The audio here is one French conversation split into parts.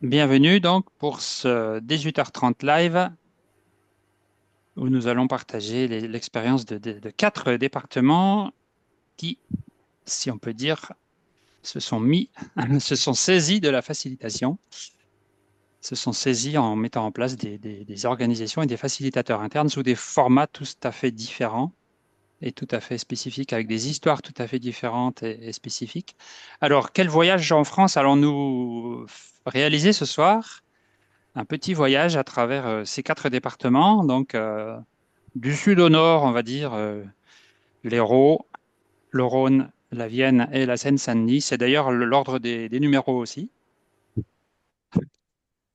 Bienvenue donc pour ce 18h30 live où nous allons partager l'expérience de quatre départements qui, si on peut dire, se sont mis, se sont saisis de la facilitation, se sont saisis en mettant en place des organisations et des facilitateurs internes sous des formats tout à fait différents et tout à fait spécifiques, avec des histoires tout à fait différentes et spécifiques. Alors, quel voyage en France allons-nous réaliser ce soir? Un petit voyage à travers ces quatre départements, donc du sud au nord, on va dire, l'Hérault, le Rhône, la Vienne et la Seine-Saint-Denis. C'est d'ailleurs l'ordre des numéros aussi.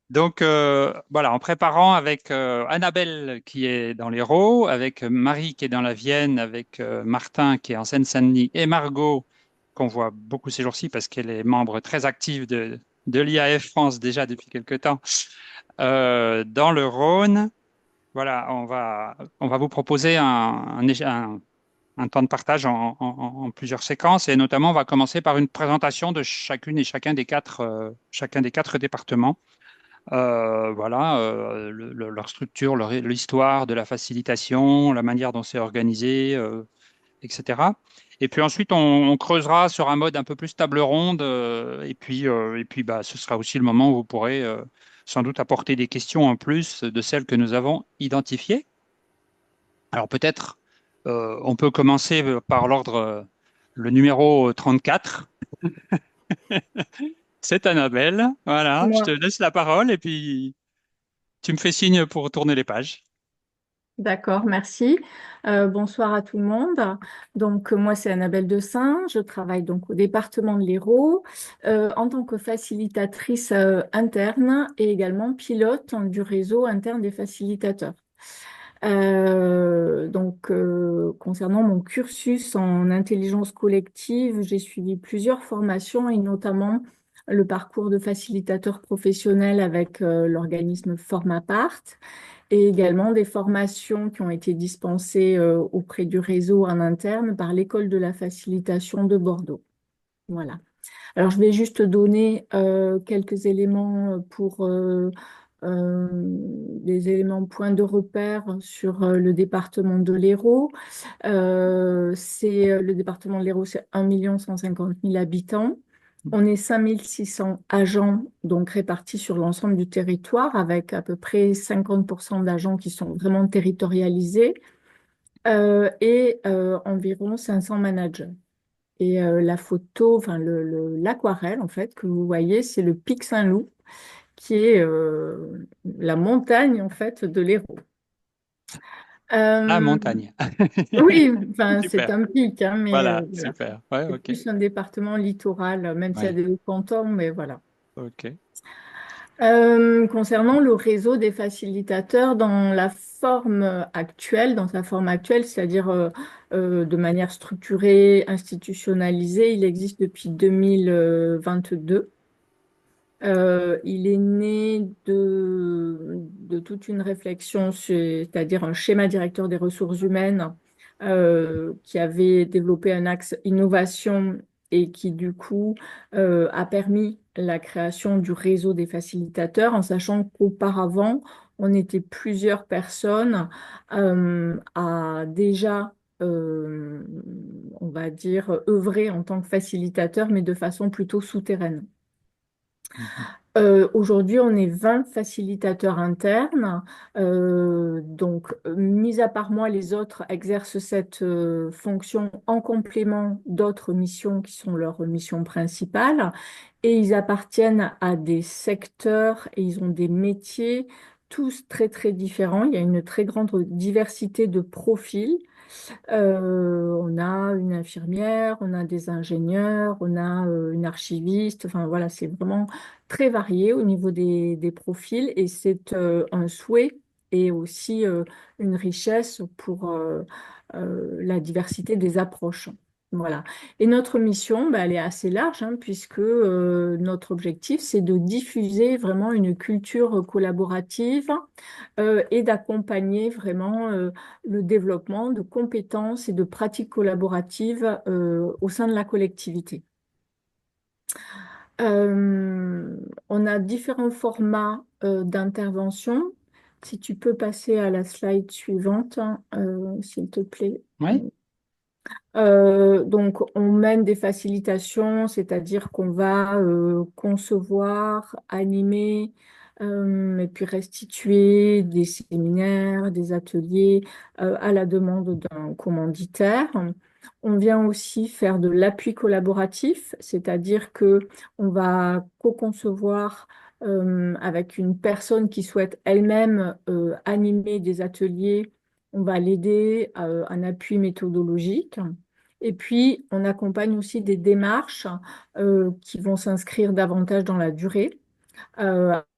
Donc voilà, en préparant avec Annabelle qui est dans l'Hérault, avec Marie qui est dans la Vienne, avec Martin qui est en Seine-Saint-Denis et Margot qu'on voit beaucoup ces jours-ci parce qu'elle est membre très active de l'IAF France déjà depuis quelque temps, dans le Rhône. Voilà, on va vous proposer un temps de partage en plusieurs séquences et notamment on va commencer par une présentation de chacune et chacun des quatre départements. Voilà, leur structure, l'histoire de la facilitation, la manière dont c'est organisé, etc. Et puis ensuite, on creusera sur un mode un peu plus table ronde, et puis bah, ce sera aussi le moment où vous pourrez sans doute apporter des questions en plus de celles que nous avons identifiées. Alors peut-être on peut commencer par l'ordre, le numéro 34. C'est Annabelle. Voilà, je te Moi. laisse la parole et puis tu me fais signe pour tourner les pages. D'accord, merci. Bonsoir à tout le monde. Donc, moi, c'est Annabelle Dessin. Je travaille donc au département de l'Hérault en tant que facilitatrice interne et également pilote du réseau interne des facilitateurs. Concernant mon cursus en intelligence collective, j'ai suivi plusieurs formations et notamment le parcours de facilitateur professionnel avec l'organisme Formapart et également des formations qui ont été dispensées auprès du réseau en interne par l'École de la facilitation de Bordeaux. Voilà. Alors, je vais juste donner quelques éléments pour des éléments points de repère sur le département de l'Hérault. Le département de l'Hérault, c'est 1 150 000 habitants. On est 5 600 agents, donc répartis sur l'ensemble du territoire, avec à peu près 50% d'agents qui sont vraiment territorialisés et environ 500 managers. Et la photo, enfin l'aquarelle en fait que vous voyez, c'est le pic Saint-Loup, qui est la montagne en fait de l'Hérault. La Euh, montagne. oui, enfin c'est Super. un pic, hein, mais Voilà, voilà. super. Ouais, C'est ok. plus un département littoral, même s'il y a Ouais, des cantons, mais voilà. ok. Concernant le réseau des facilitateurs dans la forme actuelle, dans sa forme actuelle, c'est-à-dire de manière structurée, institutionnalisée, il existe depuis 2022. Il est né de toute une réflexion, c'est-à-dire un schéma directeur des ressources humaines qui avait développé un axe innovation et qui du coup a permis la création du réseau des facilitateurs, en sachant qu'auparavant, on était plusieurs personnes à déjà, on va dire, œuvrer en tant que facilitateur, mais de façon plutôt souterraine. Mhm. Aujourd'hui, on est 20 facilitateurs internes. Mis à part moi, les autres exercent cette fonction en complément d'autres missions qui sont leurs missions principales. Et ils appartiennent à des secteurs et ils ont des métiers tous très, très différents. Il y a une très grande diversité de profils. On a une infirmière, on a des ingénieurs, on a une archiviste. Enfin voilà, c'est vraiment très varié au niveau des profils et c'est un souhait et aussi une richesse pour la diversité des approches. Voilà. Et notre mission, bah, elle est assez large, hein, puisque notre objectif, c'est de diffuser vraiment une culture collaborative et d'accompagner vraiment le développement de compétences et de pratiques collaboratives au sein de la collectivité. On a différents formats d'intervention. Si tu peux passer à la slide suivante, hein, s'il te plaît. Oui. Donc, on mène des facilitations, c'est-à-dire qu'on va concevoir, animer et puis restituer des séminaires, des ateliers à la demande d'un commanditaire. On vient aussi faire de l'appui collaboratif, c'est-à-dire que on va co-concevoir avec une personne qui souhaite elle-même animer des ateliers. On va l'aider à un appui méthodologique. Et puis, on accompagne aussi des démarches qui vont s'inscrire davantage dans la durée,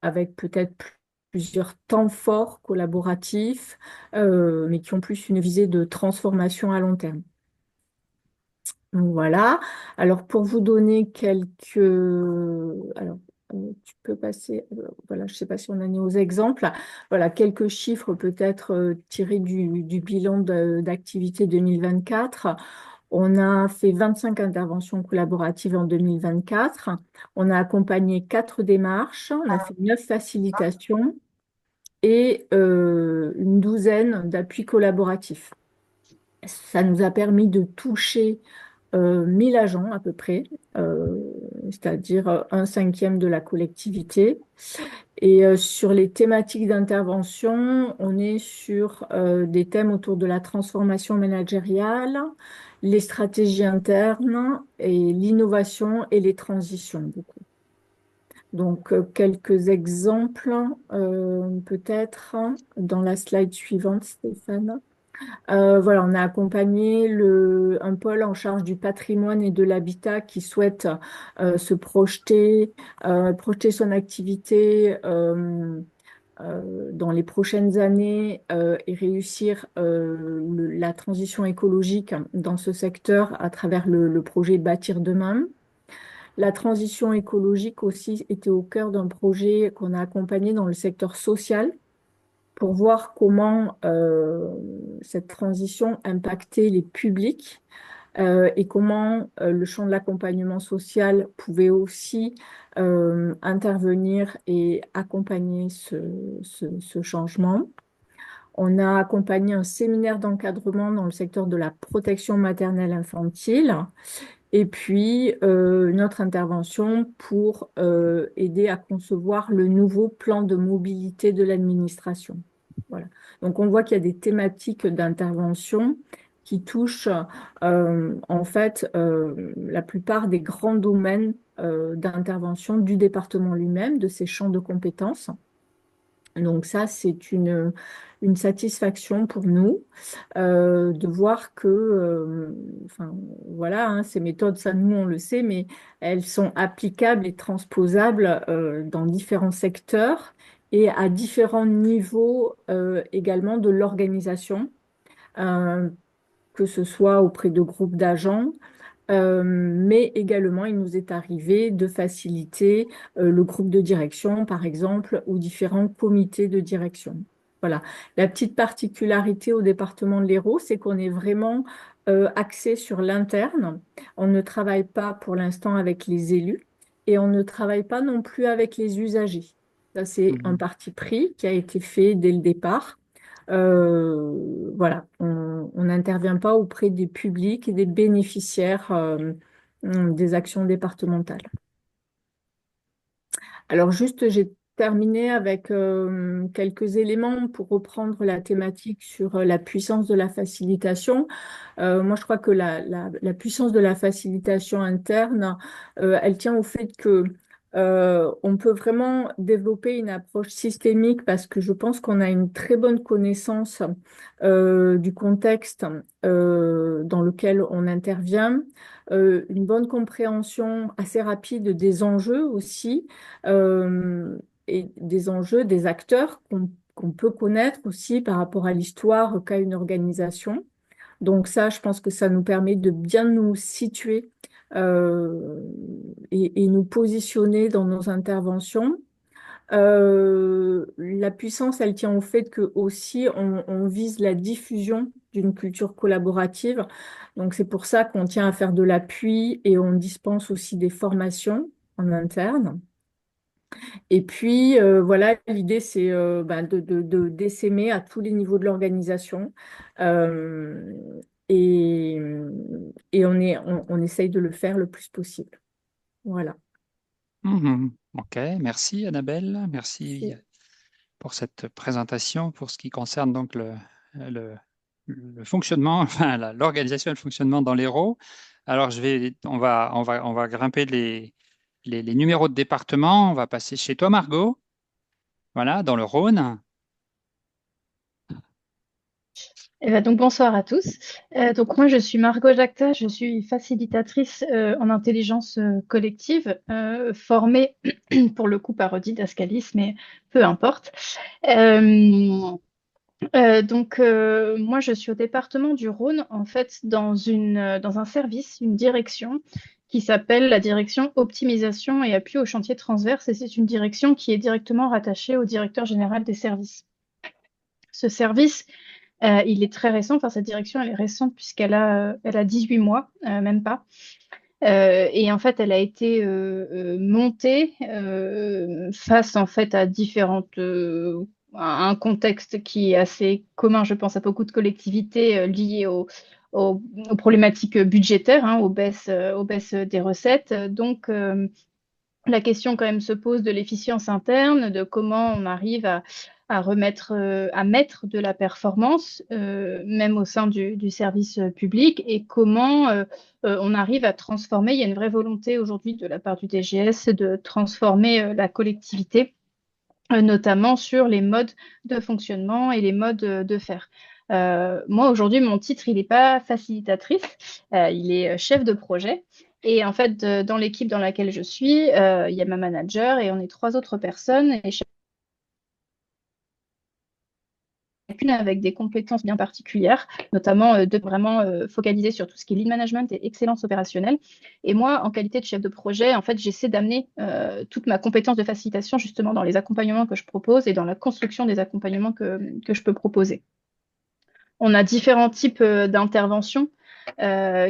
avec peut-être plusieurs temps forts collaboratifs, mais qui ont plus une visée de transformation à long terme. Donc, voilà. Alors, pour vous donner quelques... Alors, tu peux passer... voilà, je ne sais pas si on a mis aux exemples. Voilà, quelques chiffres peut-être tirés du bilan d'activité 2024. On a fait 25 interventions collaboratives en 2024. On a accompagné 4 démarches. On a fait 9 facilitations et une douzaine d'appuis collaboratifs. Ça nous a permis de toucher 1000 agents à peu près, euh, c'est-à-dire un cinquième de la collectivité. Et sur les thématiques d'intervention, on est sur des thèmes autour de la transformation managériale, les stratégies internes et l'innovation et les transitions, beaucoup. Donc, quelques exemples, peut-être dans la slide suivante, Stéphane. Voilà, on a accompagné un pôle en charge du patrimoine et de l'habitat qui souhaite se projeter son activité dans les prochaines années et réussir la transition écologique dans ce secteur à travers le projet Bâtir demain. La transition écologique aussi était au cœur d'un projet qu'on a accompagné dans le secteur social pour voir comment cette transition impactait les publics et comment le champ de l'accompagnement social pouvait aussi intervenir et accompagner ce changement. On a accompagné un séminaire d'encadrement dans le secteur de la protection maternelle infantile et puis une autre intervention pour aider à concevoir le nouveau plan de mobilité de l'administration. Voilà. Donc on voit qu'il y a des thématiques d'intervention qui touchent en fait la plupart des grands domaines d'intervention du département lui-même, de ses champs de compétences. Donc ça, c'est une satisfaction pour nous de voir que, enfin, voilà, hein, ces méthodes, ça nous on le sait, mais elles sont applicables et transposables dans différents secteurs et à différents niveaux également de l'organisation, euh, que ce soit auprès de groupes d'agents. Mais également, il nous est arrivé de faciliter le groupe de direction, par exemple, ou différents comités de direction. Voilà. La petite particularité au département de l'Hérault, c'est qu'on est vraiment axé sur l'interne. On ne travaille pas pour l'instant avec les élus et on ne travaille pas non plus avec les usagers. Ça, c'est un Mhm. parti pris qui a été fait dès le départ. Voilà, on n'intervient pas auprès des publics et des bénéficiaires des actions départementales. Alors juste, j'ai terminé avec quelques éléments pour reprendre la thématique sur la puissance de la facilitation. Moi, je crois que la puissance de la facilitation interne, elle tient au fait que on peut vraiment développer une approche systémique parce que je pense qu'on a une très bonne connaissance du contexte dans lequel on intervient, une bonne compréhension assez rapide des enjeux aussi euh, et des enjeux des acteurs qu'on peut connaître aussi par rapport à l'histoire qu'a une organisation. Donc ça, je pense que ça nous permet de bien nous situer euh, et nous positionner dans nos interventions. La puissance, elle tient au fait que aussi on vise la diffusion d'une culture collaborative. Donc c'est pour ça qu'on tient à faire de l'appui et on dispense aussi des formations. en interne. Et puis, voilà, l'idée, c'est d'essaimer à tous les niveaux de l'organisation. Euh, et on essaye de le faire le plus possible. Voilà. Mhm. Ok, merci Annabelle, merci C'est- pour cette présentation pour ce qui concerne donc le, le fonctionnement, enfin l'organisation et le fonctionnement dans l'Hérault. Alors on va grimper les numéros de département. On va passer chez toi, Margot, voilà, dans le Rhône. Donc bonsoir à tous. Donc moi je suis Margot Jacta, je suis facilitatrice en intelligence collective, formée pour le coup par Odile Dascalis, mais peu importe. Euh, moi je suis au département du Rhône en fait dans un service, une direction qui s'appelle la direction optimisation et appui au chantier transverse et c'est une direction qui est directement rattachée au directeur général des services. Ce service il est très récent, enfin cette direction elle est récente elle a 18 mois, même pas. Et en fait, elle a été montée face en fait à à un contexte qui est assez commun, je pense, à beaucoup de collectivités liées aux problématiques budgétaires, hein, aux baisses des recettes. La question quand même se pose de l'efficience interne, de comment on arrive à remettre, à mettre de la performance, même au sein du service public, et comment on arrive à transformer. Il y a une vraie volonté aujourd'hui de la part du DGS de transformer la collectivité, notamment sur les modes de fonctionnement et les modes de faire. Moi, aujourd'hui, mon titre, il n'est pas facilitatrice, il est chef de projet. Et en fait, dans l'équipe dans laquelle je suis, il y a ma manager et on est trois autres personnes, et chacune avec des compétences bien particulières, notamment de vraiment focaliser sur tout ce qui est lead management et excellence opérationnelle. Et moi, en qualité de chef de projet, en fait, j'essaie d'amener toute ma compétence de facilitation justement dans les accompagnements que je propose et dans la construction des accompagnements que je peux proposer. On a différents types d'interventions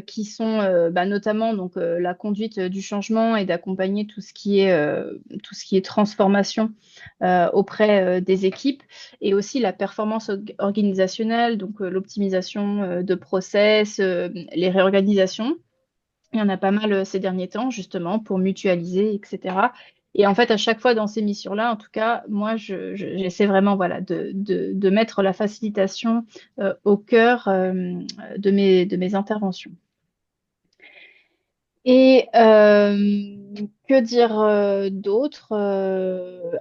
qui sont notamment la conduite du changement et d'accompagner tout ce qui est transformation auprès des équipes et aussi la performance organisationnelle, donc l'optimisation de process, les réorganisations. Il y en a pas mal ces derniers temps, justement, pour mutualiser, etc. Et en fait, à chaque fois dans ces missions-là, en tout cas, moi, j'essaie vraiment voilà, de mettre la facilitation au cœur de mes interventions. Et que dire d'autre?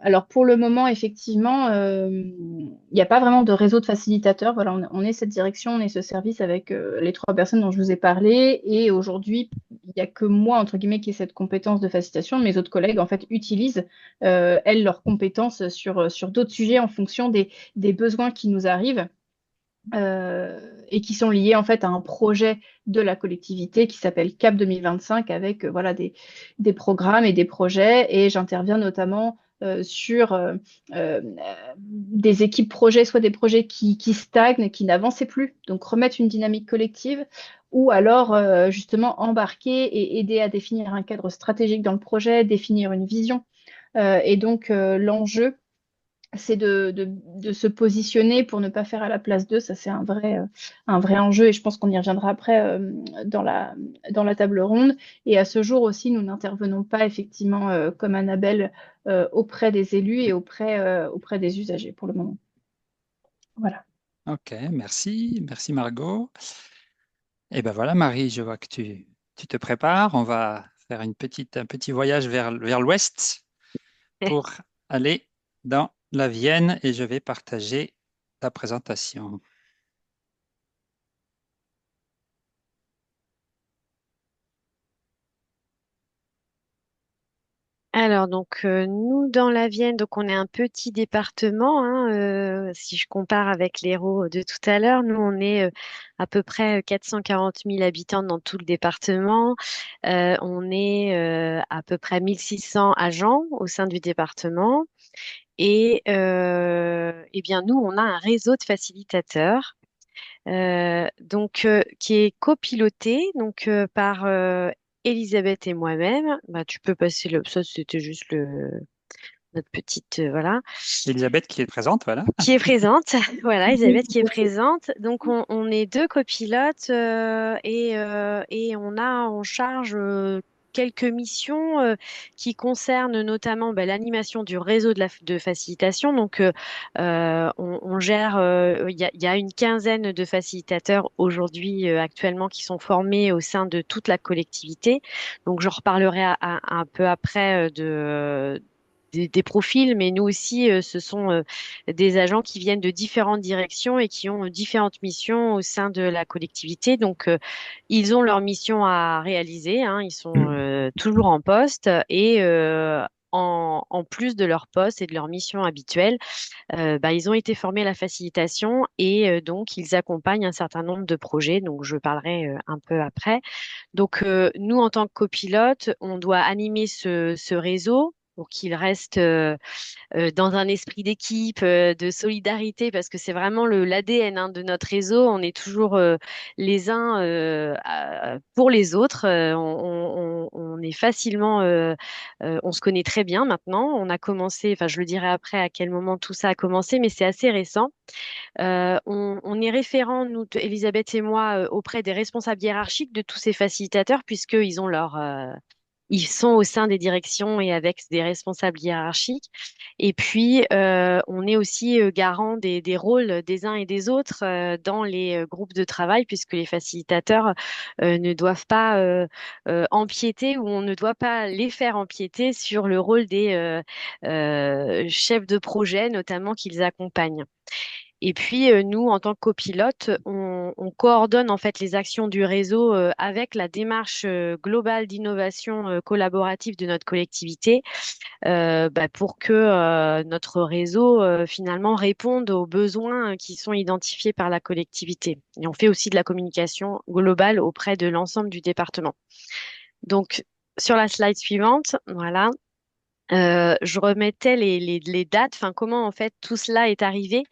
Alors pour le moment, effectivement, il n'y a pas vraiment de réseau de facilitateurs. Voilà, on est cette direction, on est ce service avec les trois personnes dont je vous ai parlé. Et aujourd'hui, il n'y a que moi, entre guillemets, qui ai cette compétence de facilitation. Mes autres collègues, en fait, utilisent, elles, leurs compétences sur d'autres sujets en fonction des besoins qui nous arrivent et qui sont liés en fait à un projet de la collectivité qui s'appelle CAP 2025 avec voilà des programmes et des projets et j'interviens notamment sur des équipes projets, soit des projets qui stagnent, qui n'avançaient plus, donc remettre une dynamique collective ou alors justement embarquer et aider à définir un cadre stratégique dans le projet, définir une vision. L'enjeu, c'est de se positionner pour ne pas faire à la place d'eux. Ça, c'est un vrai enjeu et je pense qu'on y reviendra après dans la table ronde. Et à ce jour aussi, nous n'intervenons pas effectivement comme Annabelle auprès des élus et auprès des usagers pour le moment. Voilà. Ok, merci, merci Margot. Et ben voilà, Marie, je vois que tu te prépares. On va faire un petit voyage vers l'ouest pour aller dans la Vienne et je vais partager ta présentation. Alors, nous, dans la Vienne, donc, on est un petit département, hein, si je compare avec l'Hérault de tout à l'heure, nous, on est à peu près 440 000 habitants dans tout le département. On est à peu près 1600 agents au sein du département. Et eh bien, nous, on a un réseau de facilitateurs qui est copiloté par Elisabeth et moi-même. Bah, tu peux passer le. Ça, c'était juste notre petite. Voilà. Elisabeth qui est présente, voilà. Qui est présente. Voilà, Oui, Elisabeth qui est tout à fait. présente. Donc, on est deux copilotes et on a en charge quelques missions qui concernent notamment bah, l'animation du réseau de facilitation. Donc, on gère, il y a une quinzaine de facilitateurs aujourd'hui actuellement qui sont formés au sein de toute la collectivité. Donc, je reparlerai un peu après des profils, mais nous aussi, ce sont des agents qui viennent de différentes directions et qui ont différentes missions au sein de la collectivité. Donc, ils ont leur mission à réaliser, hein. Ils sont toujours en poste et en plus de leur poste et de leur mission habituelle, bah, ils ont été formés à la facilitation et donc ils accompagnent un certain nombre de projets. Donc, je parlerai un peu après. Donc, nous, en tant que copilote, on doit animer ce réseau pour qu'il reste dans un esprit d'équipe, de solidarité, parce que c'est vraiment l'ADN hein, de notre réseau. On est toujours les uns pour les autres. On est facilement, on se connaît très bien maintenant. On a commencé, enfin je le dirai après à quel moment tout ça a commencé, mais c'est assez récent. On est référent, nous, Elisabeth et moi, auprès des responsables hiérarchiques de tous ces facilitateurs, puisqu'ils ont ils sont au sein des directions et avec des responsables hiérarchiques. Et puis, on est aussi garant des rôles des uns et des autres dans les groupes de travail, puisque les facilitateurs ne doivent pas empiéter ou on ne doit pas les faire empiéter sur le rôle des chefs de projet, notamment qu'ils accompagnent. Et puis, nous, en tant que copilote, on coordonne en fait les actions du réseau avec la démarche globale d'innovation collaborative de notre collectivité bah, pour que notre réseau finalement réponde aux besoins qui sont identifiés par la collectivité. Et on fait aussi de la communication globale auprès de l'ensemble du département. Donc, sur la slide suivante, voilà. Je remettais les dates, enfin comment en fait tout cela est arrivé.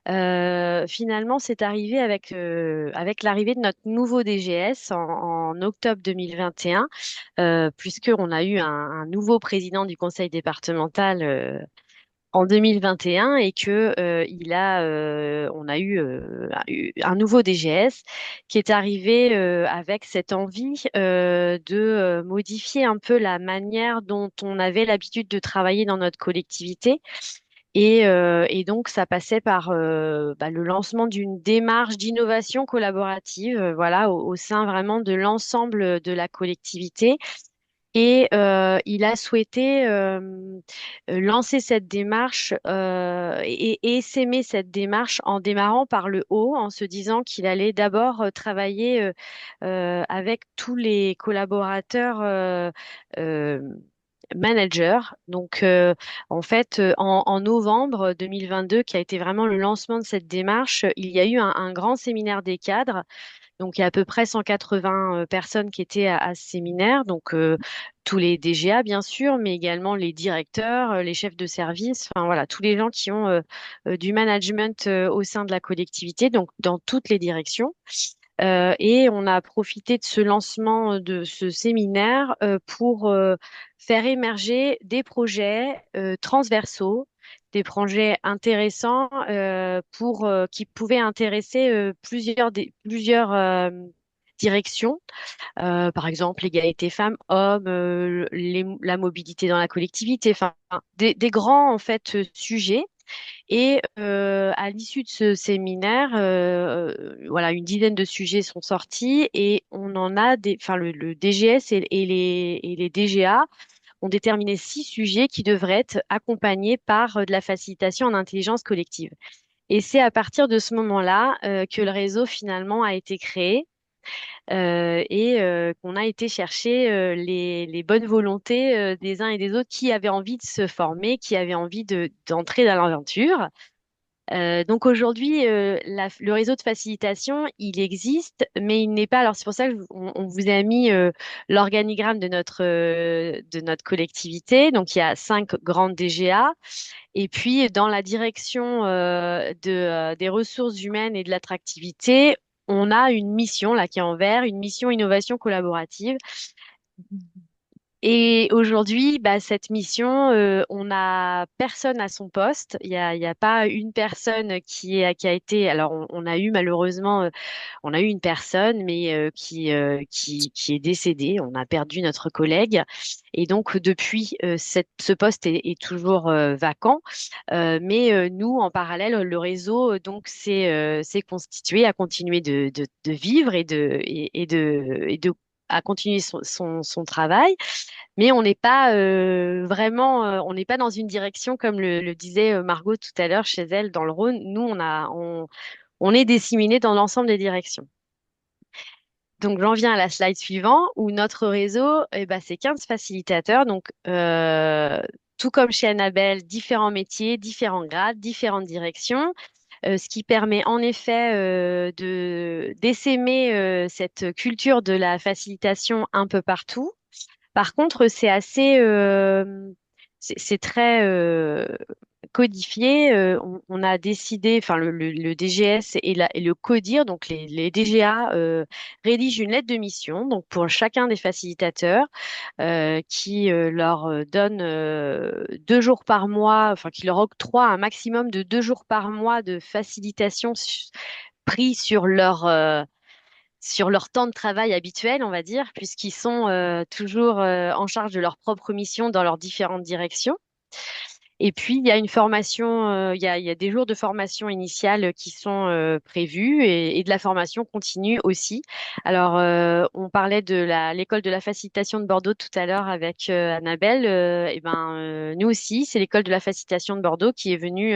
Finalement, c'est arrivé avec l'arrivée de notre nouveau DGS en octobre 2021, puisqu'on a eu un nouveau président du conseil départemental en 2021 et que on a eu un nouveau DGS qui est arrivé avec cette envie de modifier un peu la manière dont on avait l'habitude de travailler dans notre collectivité. Et donc, ça passait par bah, le lancement d'une démarche d'innovation collaborative, voilà, au sein vraiment de l'ensemble de la collectivité. Et il a souhaité lancer cette démarche et s'aimer cette démarche en démarrant par le haut, en se disant qu'il allait d'abord travailler avec tous les collaborateurs euh, managers. Donc, en fait, en novembre 2022, qui a été vraiment le lancement de cette démarche, il y a eu un grand séminaire des cadres donc, il y a à peu près 180 personnes qui étaient à ce séminaire. Donc, tous les DGA, bien sûr, mais également les directeurs, les chefs de service, enfin voilà, tous les gens qui ont du management au sein de la collectivité, donc dans toutes les directions. Et on a profité de ce lancement de ce séminaire pour faire émerger des projets transversaux, des projets intéressants qui pouvaient intéresser plusieurs directions. Par exemple, l'égalité femmes-hommes, la mobilité dans la collectivité, enfin des grands en fait sujets. Et à l'issue de ce séminaire, voilà, une dizaine de sujets sont sortis et on en a enfin le DGS et les DGA ont déterminé 6 sujets qui devraient être accompagnés par de la facilitation en intelligence collective. Et c'est à partir de ce moment-là que le réseau finalement a été créé et qu'on a été chercher les bonnes volontés des uns et des autres qui avaient envie de se former, qui avaient envie d'entrer dans l'aventure. Donc aujourd'hui, le réseau de facilitation, il existe, mais il n'est pas. Alors c'est pour ça que on vous a mis l'organigramme de notre collectivité. Donc il y a 5 grandes DGA, et puis dans la direction des ressources humaines et de l'attractivité, on a une mission là qui est en vert, une mission innovation collaborative. Et aujourd'hui, bah, cette mission, on n'a personne à son poste. Il y a pas une personne qui a été. Alors, on a eu malheureusement, on a eu une personne, mais qui est décédée. On a perdu notre collègue. Et donc, depuis, ce poste est toujours vacant. Mais nous, en parallèle, le réseau s'est constitué, a continué de vivre et de à continuer son travail. Mais on n'est pas vraiment, on n'est pas dans une direction comme le disait Margot tout à l'heure chez elle dans le Rhône. Nous, on est disséminés dans l'ensemble des directions. Donc, j'en viens à la slide suivante où notre réseau, eh ben, c'est 15 facilitateurs. Donc, tout comme chez Annabelle, différents métiers, différents grades, différentes directions. Ce qui permet en effet de d'essaimer cette culture de la facilitation un peu partout. Par contre, c'est très codifié. On a décidé, enfin le DGS et le CODIR, donc les DGA rédigent une lettre de mission, donc pour chacun des facilitateurs, qui leur donne 2 jours par mois, enfin qui leur octroie un maximum de 2 jours par mois de facilitation pris sur leur temps de travail habituel, on va dire, puisqu'ils sont toujours en charge de leur propre mission dans leurs différentes directions. Et puis, il y a une formation, il y a des jours de formation initiale qui sont prévus et de la formation continue aussi. Alors, on parlait de l'école de la facilitation de Bordeaux tout à l'heure avec Annabelle. Et ben, nous aussi, c'est l'école de la facilitation de Bordeaux qui est venue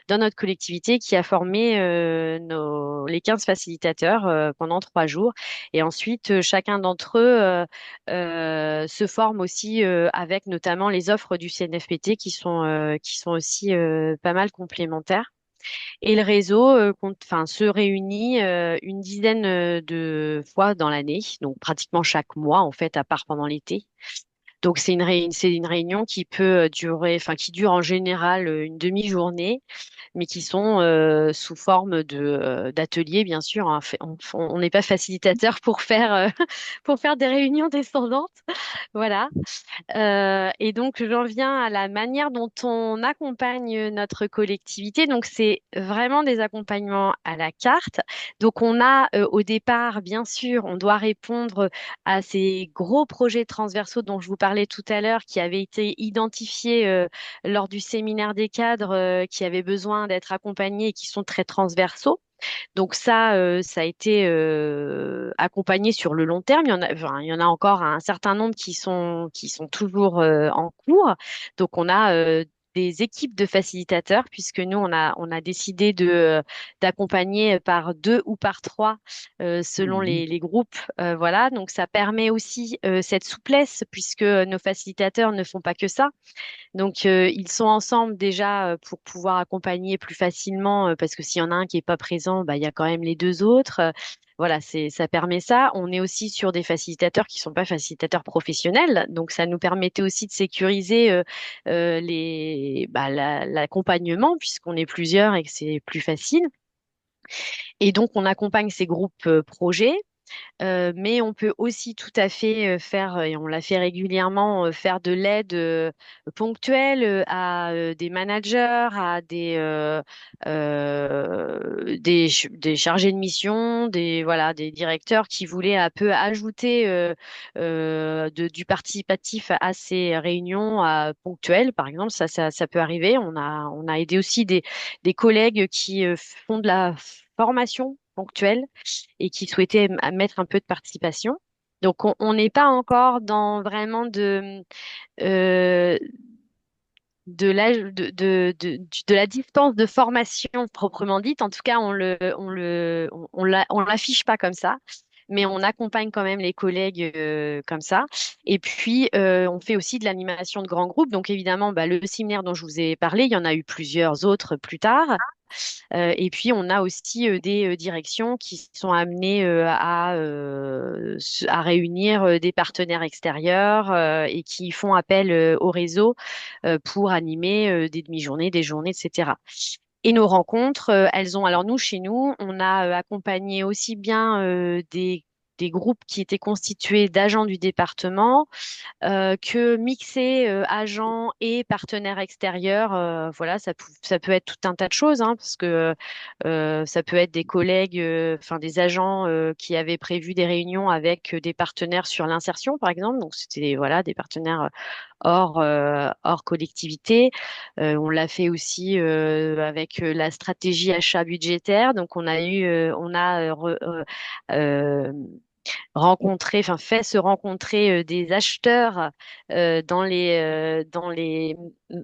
dans notre collectivité, qui a formé les 15 facilitateurs pendant 3 jours. Et ensuite, chacun d'entre eux se forme aussi avec notamment les offres du CNFPT qui sont aussi pas mal complémentaires. Et le réseau enfin, se réunit une dizaine de fois dans l'année, donc pratiquement chaque mois en fait, à part pendant l'été. Donc c'est une réunion qui peut durer, enfin qui dure en général une demi-journée, mais qui sont sous forme d'ateliers bien sûr, hein. On n'est pas facilitateur pour faire pour faire des réunions descendantes, voilà. Et donc, j'en viens à la manière dont on accompagne notre collectivité. Donc, c'est vraiment des accompagnements à la carte. Donc, on a au départ, bien sûr, on doit répondre à ces gros projets transversaux dont je vous parlais tout à l'heure, qui avaient été identifiés lors du séminaire des cadres, qui avaient besoin d'être accompagnés et qui sont très transversaux. Donc ça a été accompagné sur le long terme. Il y en a encore un certain nombre qui sont toujours en cours. Donc on a des équipes de facilitateurs puisque nous on a décidé d'accompagner par 2 ou par 3 selon Mhm. les groupes. Voilà. Donc ça permet aussi cette souplesse puisque nos facilitateurs ne font pas que ça. Donc, ils sont ensemble déjà pour pouvoir accompagner plus facilement, parce que s'il y en a un qui est pas présent, bah, il y a quand même les 2 autres. Voilà, ça permet ça. On est aussi sur des facilitateurs qui sont pas facilitateurs professionnels, donc ça nous permettait aussi de sécuriser l'accompagnement puisqu'on est plusieurs et que c'est plus facile. Et donc, on accompagne ces groupes projets. Mais on peut aussi tout à fait faire, et on l'a fait régulièrement, faire de l'aide ponctuelle à des managers, à des chargés de mission, voilà, des directeurs qui voulaient un peu ajouter du participatif à ces réunions ponctuelles. Par exemple, ça peut arriver. On a aidé aussi des collègues qui font de la formation ponctuelle et qui souhaitaient mettre un peu de participation. Donc, on n'est pas encore dans vraiment euh, de la distance de formation proprement dite. En tout cas, on l'affiche pas comme ça. Mais on accompagne quand même les collègues comme ça. Et puis, on fait aussi de l'animation de grands groupes. Donc, évidemment, bah, le séminaire dont je vous ai parlé, il y en a eu plusieurs autres plus tard. Et puis, on a aussi des directions qui sont amenées à réunir des partenaires extérieurs et qui font appel au réseau pour animer des demi-journées, des journées, etc. Et nos rencontres, elles ont, alors nous, chez nous, on a accompagné aussi bien des groupes qui étaient constitués d'agents du département que mixer agents et partenaires extérieurs, voilà, ça peut être tout un tas de choses, hein, parce que ça peut être des collègues, enfin des agents qui avaient prévu des réunions avec des partenaires sur l'insertion, par exemple. Donc c'était voilà des partenaires hors collectivité. On l'a fait aussi avec la stratégie achat budgétaire. Donc on a euh, rencontrer, enfin fait se rencontrer des acheteurs dans les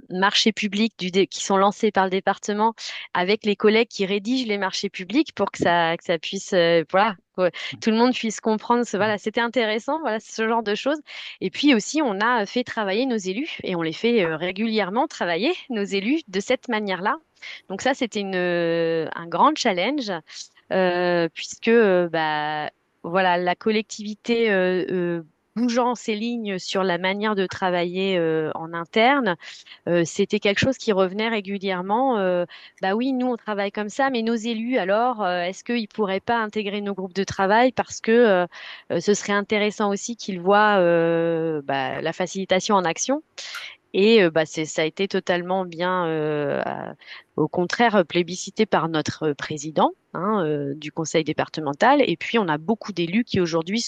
marchés publics qui sont lancés par le département avec les collègues qui rédigent les marchés publics pour que ça puisse voilà que tout le monde puisse comprendre voilà c'était intéressant voilà ce genre de choses et puis aussi on a fait travailler nos élus et on les fait régulièrement travailler nos élus de cette manière-là donc ça c'était un grand challenge puisque bah voilà, la collectivité bougeant ses lignes sur la manière de travailler en interne, c'était quelque chose qui revenait régulièrement. Bah oui, nous on travaille comme ça, mais nos élus, alors, est-ce qu'ils pourraient pas intégrer nos groupes de travail parce que ce serait intéressant aussi qu'ils voient bah, la facilitation en action. Et bah, ça a été totalement bien, au contraire, plébiscité par notre président hein, du conseil départemental. Et puis, on a beaucoup d'élus qui aujourd'hui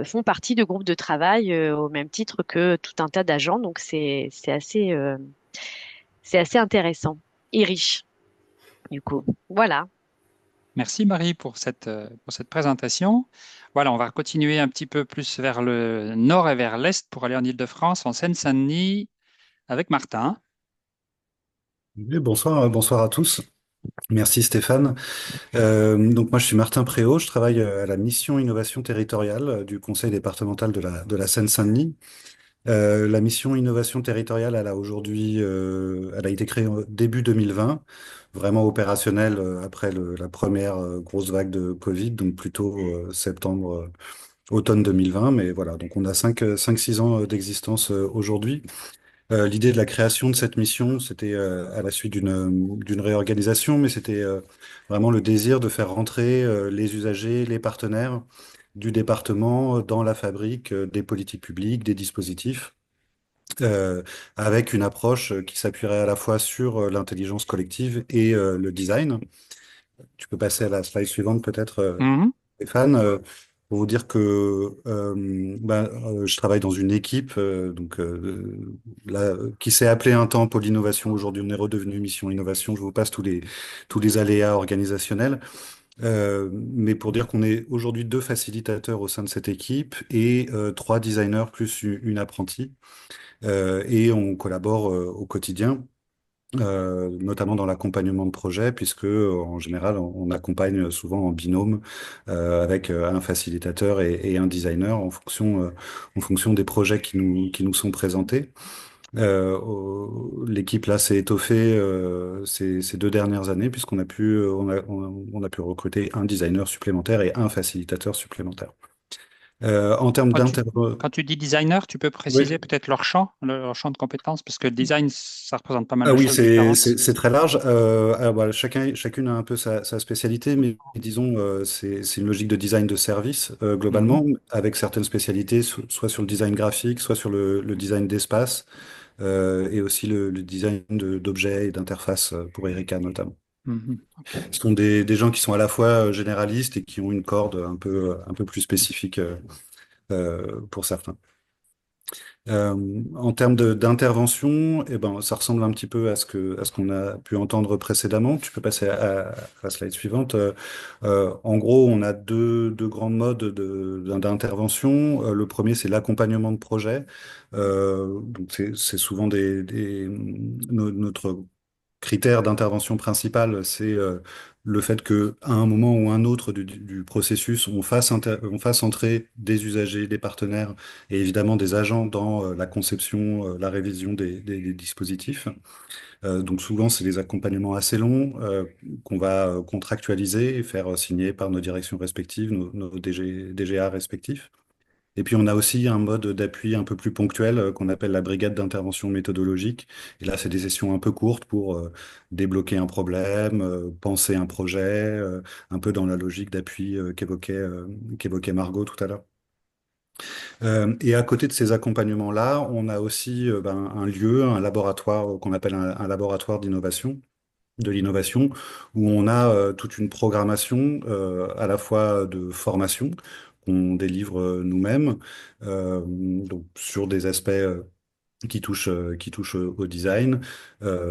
font partie de groupes de travail au même titre que tout un tas d'agents. Donc, c'est assez intéressant et riche, du coup. Voilà. Merci Marie pour cette présentation. Voilà, on va continuer un petit peu plus vers le nord et vers l'est pour aller en Île-de-France, en Seine-Saint-Denis, avec Martin. Oui, bonsoir, bonsoir à tous. Merci Stéphane. Donc moi je suis Martin Préau, je travaille à la mission innovation territoriale du conseil départemental de la Seine-Saint-Denis. La mission innovation territoriale, elle a été créée au début 2020, vraiment opérationnelle après la première grosse vague de Covid, donc plutôt septembre, automne 2020. Mais voilà, donc on a 6 ans d'existence aujourd'hui. L'idée de la création de cette mission, c'était à la suite d'une réorganisation, mais c'était vraiment le désir de faire rentrer les usagers, les partenaires du département dans la fabrique des politiques publiques, des dispositifs, euh, avec une approche qui s'appuierait à la fois sur l'intelligence collective et le design. Tu peux passer à la slide suivante peut-être, Mhm. Stéphane, pour vous dire que je travaille dans une équipe qui s'est appelée un temps Pôle Innovation. Aujourd'hui, on est redevenu Mission Innovation. Je vous passe tous les aléas organisationnels. Mais pour dire qu'on est aujourd'hui 2 facilitateurs au sein de cette équipe et 3 designers plus une apprentie. Et on collabore au quotidien notamment dans l'accompagnement de projets, puisque en général, on accompagne souvent en binôme avec un facilitateur et un designer en fonction des projets qui nous sont présentés. L'équipe là s'est étoffée ces 2 dernières années, puisqu'on a pu, on a pu recruter un designer supplémentaire et un facilitateur supplémentaire. En termes Quand tu, d'intervention, quand tu dis designer, tu peux préciser peut-être leur champ de compétences, parce que le design, ça représente pas mal ah de oui, choses différentes. c'est très large. Alors, voilà, chacune a un peu sa spécialité, mais disons, c'est une logique de design de service Mhm. globalement, avec certaines spécialités, soit sur le design graphique, soit sur le design d'espace, et aussi le design d'objets et d'interfaces pour Erika notamment. Mhm. OK. Ce sont des gens qui sont à la fois généralistes et qui ont une corde un peu plus spécifique pour certains. En termes d'intervention, eh ben, ça ressemble un petit peu à ce qu'on a pu entendre précédemment. Tu peux passer à la slide suivante. En gros, on a deux grands modes d'intervention. Le premier, c'est l'accompagnement de projet. Donc c'est souvent notre critère d'intervention principal, c'est le fait que à un moment ou un autre du processus, on fasse entrer des usagers, des partenaires et évidemment des agents dans la conception, la révision des dispositifs. Donc souvent, c'est des accompagnements assez longs qu'on va contractualiser et faire signer par nos directions respectives, nos DGA respectifs. Et puis on a aussi un mode d'appui un peu plus ponctuel qu'on appelle la brigade d'intervention méthodologique. Et là, c'est des sessions un peu courtes pour débloquer un problème, penser un projet, un peu dans la logique d'appui qu'évoquait Margot tout à l'heure. Et à côté de ces accompagnements-là, on a aussi un lieu, un laboratoire qu'on appelle un laboratoire d'innovation, de l'innovation, où on a toute une programmation à la fois de formation qu'on délivre nous-mêmes, donc sur des aspects qui touchent au design,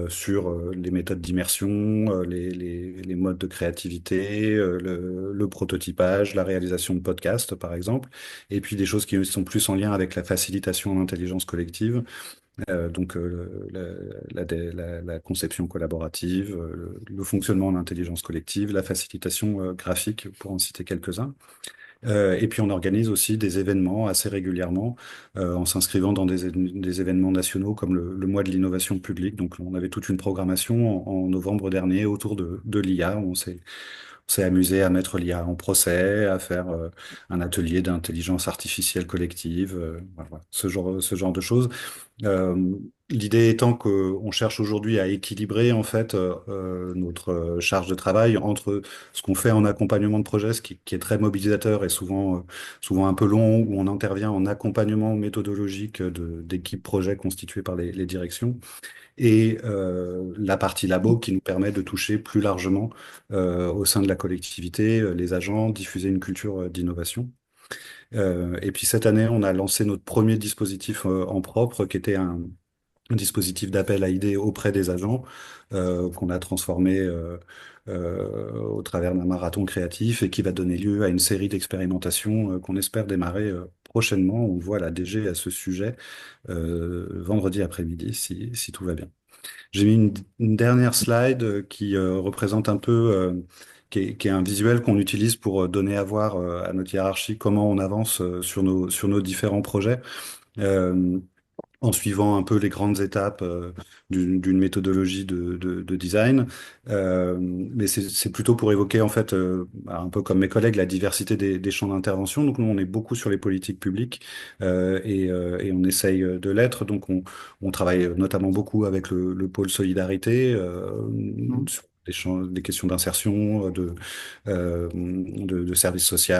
sur les méthodes d'immersion, les modes de créativité, le prototypage, la réalisation de podcasts, par exemple, et puis des choses qui sont plus en lien avec la facilitation en intelligence collective, donc la conception collaborative, le fonctionnement en intelligence collective, la facilitation graphique, pour en citer quelques-uns. Et puis on organise aussi des événements assez régulièrement en s'inscrivant dans des événements nationaux comme le mois de l'innovation publique. Donc on avait toute une programmation en novembre dernier autour de l'IA. On s'est amusé à mettre l'IA en procès, à faire un atelier d'intelligence artificielle collective, voilà, ce genre de choses. Euh, L'idée étant qu'on cherche aujourd'hui à équilibrer en fait notre charge de travail entre ce qu'on fait en accompagnement de projet, qui est très mobilisateur et souvent un peu long, où on intervient en accompagnement méthodologique d'équipes projet constituées par les directions, et la partie labo qui nous permet de toucher plus largement au sein de la collectivité, les agents, diffuser une culture d'innovation. Et puis cette année, on a lancé notre premier dispositif en propre, qui était un dispositif d'appel à idées auprès des agents, qu'on a transformé au travers d'un marathon créatif et qui va donner lieu à une série d'expérimentations qu'on espère démarrer prochainement. On voit la DG à ce sujet vendredi après-midi, si tout va bien. J'ai mis une dernière slide qui représente un peu, qui est un visuel qu'on utilise pour donner à voir à notre hiérarchie comment on avance sur nos différents projets. Euh, En suivant un peu les grandes étapes d'une méthodologie de design. Mais c'est plutôt pour évoquer, en fait, un peu comme mes collègues, la diversité des champs d'intervention. Donc nous, on est beaucoup sur les politiques publiques et on essaye de l'être. Donc on travaille notamment beaucoup avec le pôle solidarité Mm. sur des questions d'insertion, de services sociaux.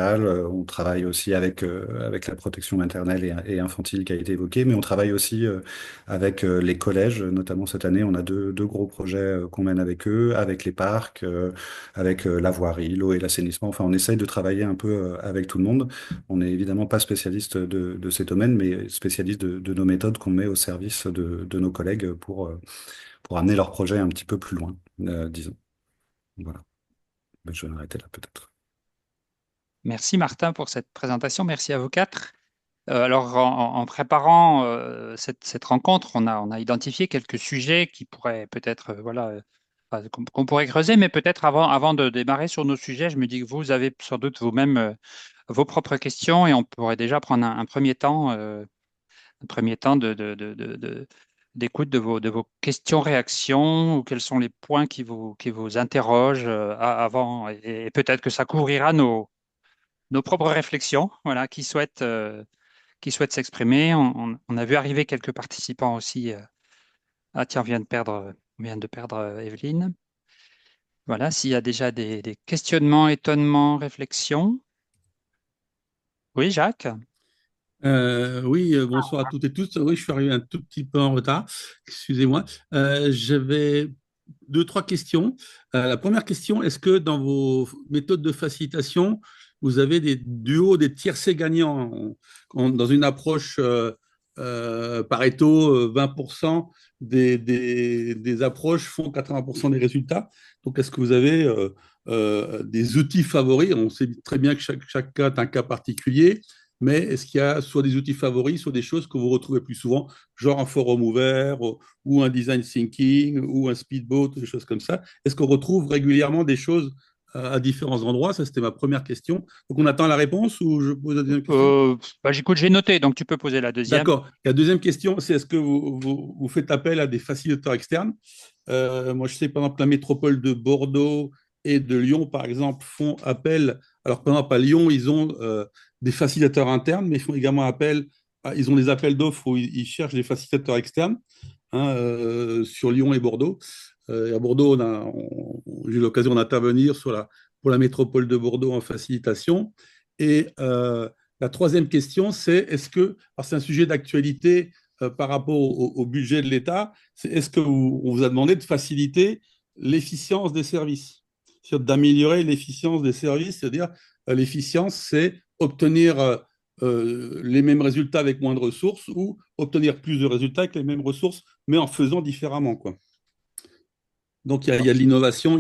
On travaille aussi avec la protection maternelle et infantile qui a été évoquée, mais on travaille aussi avec les collèges. Notamment cette année, on a deux gros projets qu'on mène avec eux, avec les parcs, avec la voirie, l'eau et l'assainissement. Enfin, on essaye de travailler un peu avec tout le monde. On n'est évidemment pas spécialiste de ces domaines, mais spécialiste de nos méthodes qu'on met au service de nos collègues pour amener leur projet un petit peu plus loin, disons. Voilà. Ben, je vais m'arrêter là peut-être. Merci Martin pour cette présentation. Merci à vous quatre. Alors, en préparant cette rencontre, on a identifié quelques sujets qui pourraient peut-être, voilà, enfin, qu'on pourrait creuser, mais peut-être avant de démarrer sur nos sujets, je me dis que vous avez sans doute vous-même vos propres questions et on pourrait déjà prendre un premier temps d'écoute de vos questions-réactions ou quels sont les points qui vous interrogent avant et peut-être que ça couvrira nos propres réflexions, voilà, qui souhaitent s'exprimer. On a vu arriver quelques participants aussi. Ah tiens, on vient de perdre Evelyne. Voilà, s'il y a déjà des questionnements, étonnements, réflexions. Oui, Jacques? Oui, bonsoir à toutes et tous. Oui, je suis arrivé un tout petit peu en retard. Excusez-moi. J'avais deux, trois questions. La première question, est-ce que dans vos méthodes de facilitation, vous avez des duos, des tiercés gagnants dans une approche Pareto, 20% des approches font 80% des résultats. Donc, est-ce que vous avez des outils favoris? On sait très bien que chaque cas est un cas particulier. Mais est-ce qu'il y a soit des outils favoris, soit des choses que vous retrouvez plus souvent, genre un forum ouvert ou un design thinking ou un speedboat, des choses comme ça? Est-ce qu'on retrouve régulièrement des choses à différents endroits? Ça, c'était ma première question. Donc, on attend la réponse ou je pose la deuxième question? J'écoute, j'ai noté, donc tu peux poser la deuxième. D'accord. La deuxième question, c'est est-ce que vous faites appel à des facilitateurs externes? Moi, je sais, par exemple, la métropole de Bordeaux et de Lyon, par exemple, font appel. Alors, par exemple, à Lyon, ils ont des facilitateurs internes, mais ils font également appel, ils ont des appels d'offres où ils cherchent des facilitateurs externes, hein, sur Lyon et Bordeaux. À Bordeaux, j'ai eu l'occasion d'intervenir pour la métropole de Bordeaux en facilitation. Et la troisième question, c'est alors c'est un sujet d'actualité par rapport au budget de l'État, c'est est-ce on vous a demandé de faciliter l'efficience des services, c'est-à-dire d'améliorer l'efficience des services, c'est-à-dire l'efficience, c'est obtenir les mêmes résultats avec moins de ressources ou obtenir plus de résultats avec les mêmes ressources, mais en faisant différemment, quoi. Donc, il y a l'innovation, à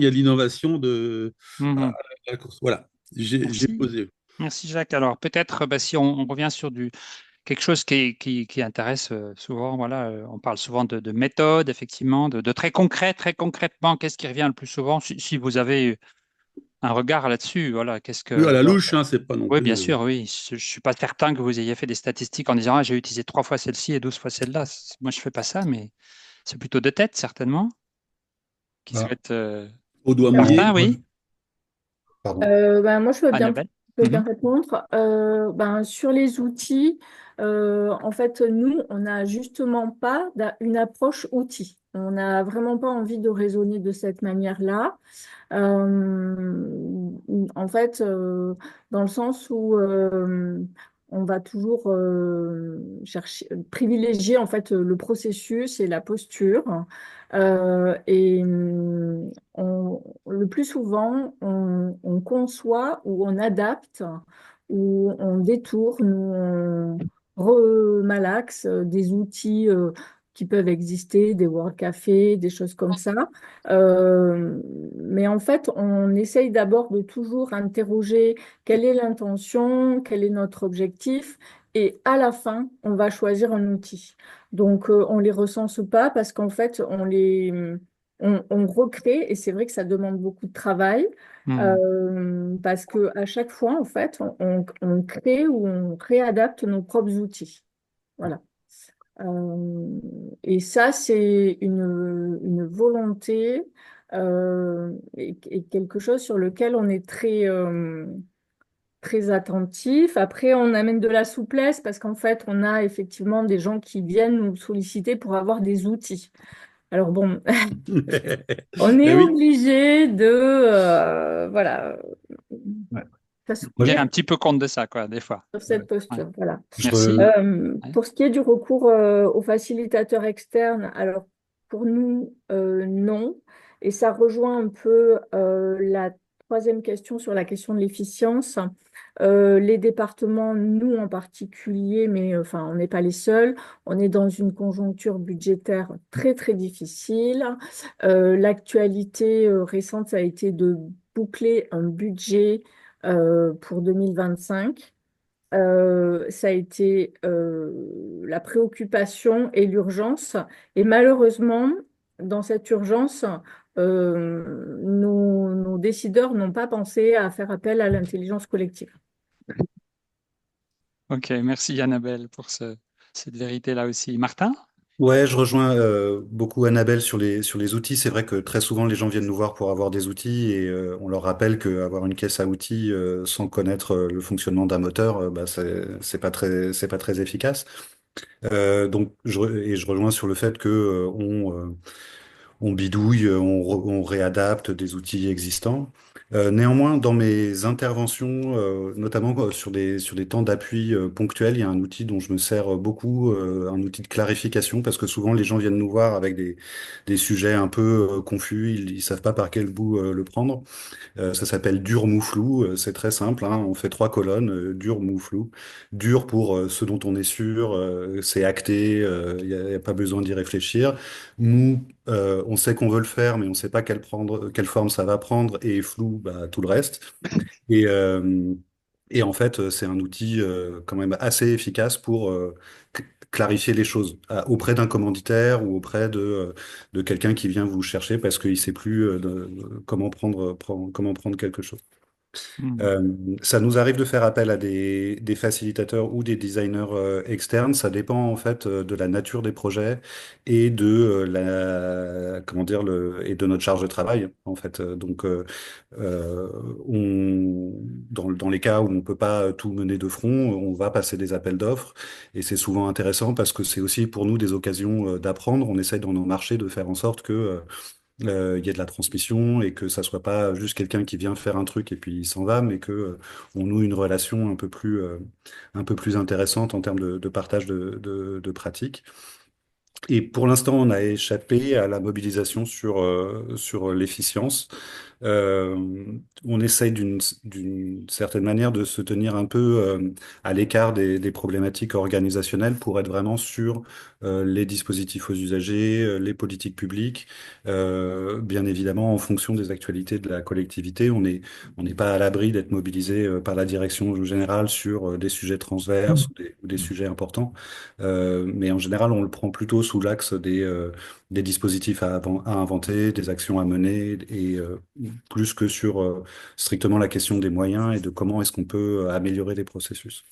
Mhm. la course. Voilà, j'ai Merci. posé. Merci Jacques. Alors peut-être si on revient sur quelque chose qui intéresse souvent, voilà, on parle souvent de méthode, effectivement, de très concret, très concrètement, qu'est-ce qui revient le plus souvent? Si vous avez un regard là-dessus, voilà, qu'est-ce Oui, à que... la louche, hein, c'est pas non Oui, bien plus. sûr, oui. Je ne suis pas certain que vous ayez fait des statistiques en disant, ah, j'ai utilisé 3 fois celle-ci et 12 fois celle-là. Moi, je ne fais pas ça, mais c'est plutôt de tête, certainement, qui Ah, souhaite... Au doigt alors, mouillé. Martin, moi, oui, pardon. Moi, Annabelle. je veux bien Mhm. répondre. Sur les outils, en fait, nous, on n'a justement pas une approche outil. On n'a vraiment pas envie de raisonner de cette manière-là. En fait, dans le sens où on va toujours chercher, privilégier en fait le processus et la posture. Le plus souvent, on conçoit ou on adapte ou on détourne ou on remalaxe des outils qui peuvent exister, des World Café, des choses comme ça. Mais en fait, on essaye d'abord de toujours interroger quelle est l'intention, quel est notre objectif, et à la fin, on va choisir un outil. Donc, on les recense pas parce qu'en fait, on recrée, et c'est vrai que ça demande beaucoup de travail, Mhm. parce que à chaque fois, en fait, on crée ou on réadapte nos propres outils. Voilà. Et ça, c'est une volonté et quelque chose sur lequel on est très attentif. Après, on amène de la souplesse parce qu'en fait, on a effectivement des gens qui viennent nous solliciter pour avoir des outils. Alors bon, on est Eh oui, obligé de, voilà, Ouais. Moi, Tenir s'assouplir un petit peu compte de ça, quoi, des fois. sur ouais, cette Ouais. posture. Voilà. je Merci. Ouais. Pour ce qui est du recours aux facilitateurs externes, alors pour nous, non. Et ça rejoint un peu la troisième question sur la question de l'efficience. Les départements, nous en particulier, mais enfin, on n'est pas les seuls, on est dans une conjoncture budgétaire très, très difficile. L'actualité récente, ça a été de boucler un budget pour 2025. Ça a été la préoccupation et l'urgence. Et malheureusement, dans cette urgence, nos décideurs n'ont pas pensé à faire appel à l'intelligence collective. Ok, merci Annabelle pour cette vérité-là aussi. Martin? Ouais, je rejoins beaucoup Annabelle sur les outils. C'est vrai que très souvent les gens viennent nous voir pour avoir des outils et on leur rappelle qu'avoir une caisse à outils sans connaître le fonctionnement d'un moteur, bah, c'est pas très efficace. Et je rejoins sur le fait que on bidouille, on réadapte des outils existants. Néanmoins, dans mes interventions, notamment sur des temps d'appui ponctuels, il y a un outil dont je me sers beaucoup, un outil de clarification, parce que souvent les gens viennent nous voir avec des sujets un peu confus, ils savent pas par quel bout le prendre. Ça s'appelle dur, mou, flou. C'est très simple, hein. On fait 3 colonnes, dur, mou, flou. Dur pour ce dont on est sûr, c'est acté, y a pas besoin d'y réfléchir. Mou, on sait qu'on veut le faire, mais on sait pas quelle forme ça va prendre. Et flou, bah, tout le reste. Et, euh, et en fait, c'est un outil quand même assez efficace pour clarifier les choses auprès d'un commanditaire ou auprès de quelqu'un qui vient vous chercher parce qu'il sait plus comment prendre quelque chose. Mhm. Euh, Ça nous arrive de faire appel à des facilitateurs ou des designers externes. Ça dépend en fait de la nature des projets et de comment dire et de notre charge de travail en fait. Euh, dans les cas où on peut pas tout mener de front, on va passer des appels d'offres et c'est souvent intéressant parce que c'est aussi pour nous des occasions d'apprendre. On essaye dans nos marchés de faire en sorte que il y ait de la transmission et que ça soit pas juste quelqu'un qui vient faire un truc et puis il s'en va, mais que on noue une relation un peu plus intéressante en termes de partage de pratiques. Et pour l'instant, on a échappé à la mobilisation sur l'efficience. Euh, on essaye d'une certaine manière de se tenir un peu à l'écart des problématiques organisationnelles pour être vraiment sur les dispositifs aux usagers, les politiques publiques. Bien évidemment, en fonction des actualités de la collectivité, on n'est pas à l'abri d'être mobilisé par la direction générale sur des sujets transverses ou des sujets importants. Mais en général, on le prend plutôt sous l'axe des dispositifs à inventer, des actions à mener, et plus que sur strictement la question des moyens et de comment est-ce qu'on peut améliorer les processus.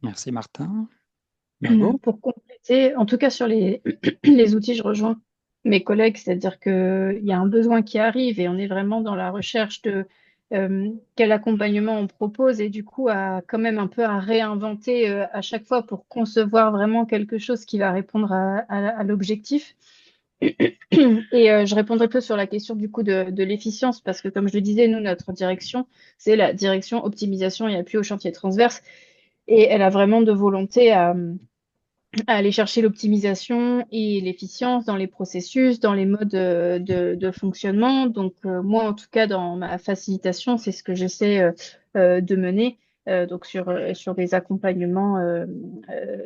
Merci Martin. Margot? Pour compléter, en tout cas sur les, les outils, je rejoins mes collègues, c'est-à-dire qu'il y a un besoin qui arrive et on est vraiment dans la recherche de quel accompagnement on propose et du coup à quand même un peu à réinventer à chaque fois pour concevoir vraiment quelque chose qui va répondre à l'objectif. Et je répondrai peu sur la question du coup de l'efficience parce que comme je le disais, nous, notre direction, c'est la direction optimisation et appui au chantier transverse et elle a vraiment de volonté à aller chercher l'optimisation et l'efficience dans les processus, dans les modes de fonctionnement. Donc, moi, en tout cas, dans ma facilitation, c'est ce que j'essaie de mener. Donc sur des accompagnements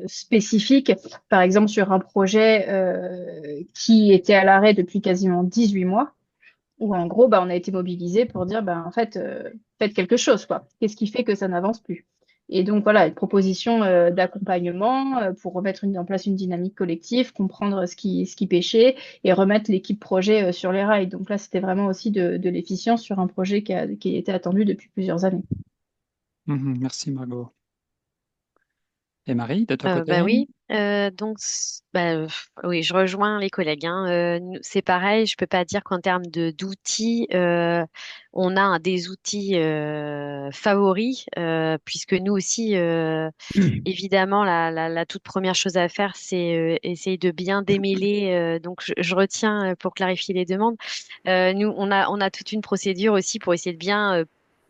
spécifiques, par exemple sur un projet qui était à l'arrêt depuis quasiment 18 mois, où en gros, bah, on a été mobilisé pour dire, bah, en fait, faites quelque chose, quoi. Qu'est-ce qui fait que ça n'avance plus? Et donc, voilà, une proposition d'accompagnement pour remettre en place une dynamique collective, comprendre ce qui pêchait et remettre l'équipe projet sur les rails. Donc là, c'était vraiment aussi de l'efficience sur un projet qui était attendu depuis plusieurs années. Mhm. Merci Margot. Et Marie, de ton Bah côté? oui, oui, je rejoins les collègues, hein. C'est pareil, je peux pas dire qu'en termes d'outils, on a des outils favoris, puisque nous aussi, évidemment, la toute première chose à faire, c'est essayer de bien démêler. Donc, je retiens pour clarifier les demandes. Nous, on a toute une procédure aussi pour essayer de bien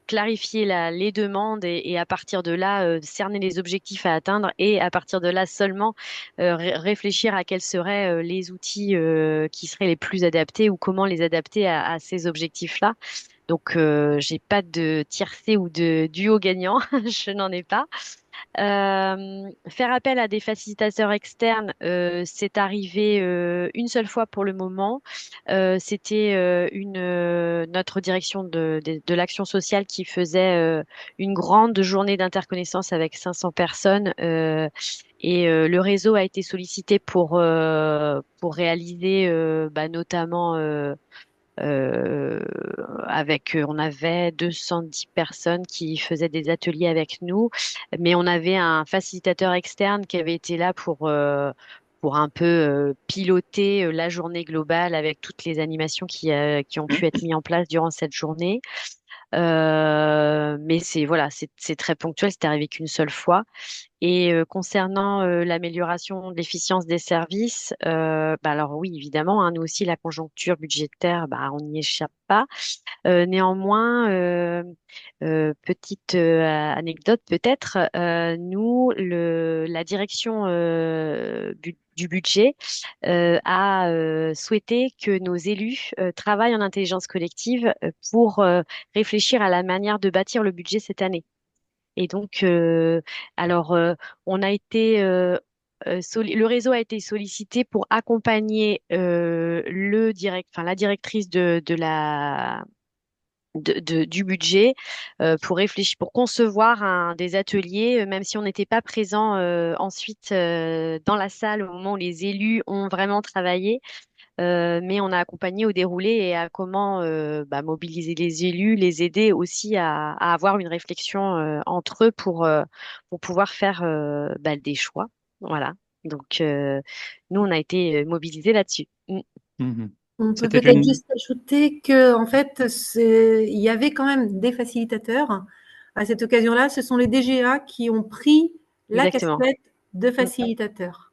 clarifier les demandes et à partir de là, cerner les objectifs à atteindre et à partir de là seulement réfléchir à quels seraient les outils qui seraient les plus adaptés ou comment les adapter à ces objectifs-là. Donc, j'ai pas de tiercé ou de duo gagnant, je n'en ai pas. Faire appel à des facilitateurs externes, c'est arrivé une seule fois pour le moment. C'était notre direction de l'action sociale qui faisait une grande journée d'interconnaissance avec 500 personnes. Le réseau a été sollicité pour réaliser notamment euh, on avait 210 personnes qui faisaient des ateliers avec nous, mais on avait un facilitateur externe qui avait été là pour un peu piloter la journée globale avec toutes les animations qui ont pu être mises en place durant cette journée. Mais c'est très ponctuel, c'est arrivé qu'une seule fois. Et concernant l'amélioration de l'efficience des services, alors oui, évidemment, hein, nous aussi, la conjoncture budgétaire, on n'y échappe pas. Néanmoins, petite anecdote peut-être, nous, la direction du budget a souhaité que nos élus travaillent en intelligence collective pour réfléchir à la manière de bâtir le budget cette année. Et donc, alors, on a été, le réseau a été sollicité pour accompagner la directrice du budget pour réfléchir, pour concevoir des ateliers, même si on n'était pas présent ensuite dans la salle au moment où les élus ont vraiment travaillé. mais on a accompagné au déroulé et à comment mobiliser les élus, les aider aussi à avoir une réflexion entre eux pour pouvoir faire des choix. Voilà. Donc, nous, on a été mobilisés là-dessus. Mhm. On peut C'était peut-être une... juste ajouter que, en fait, il y avait quand même des facilitateurs. À cette occasion-là, ce sont les DGA qui ont pris la Exactement. casquette de Mm. facilitateur.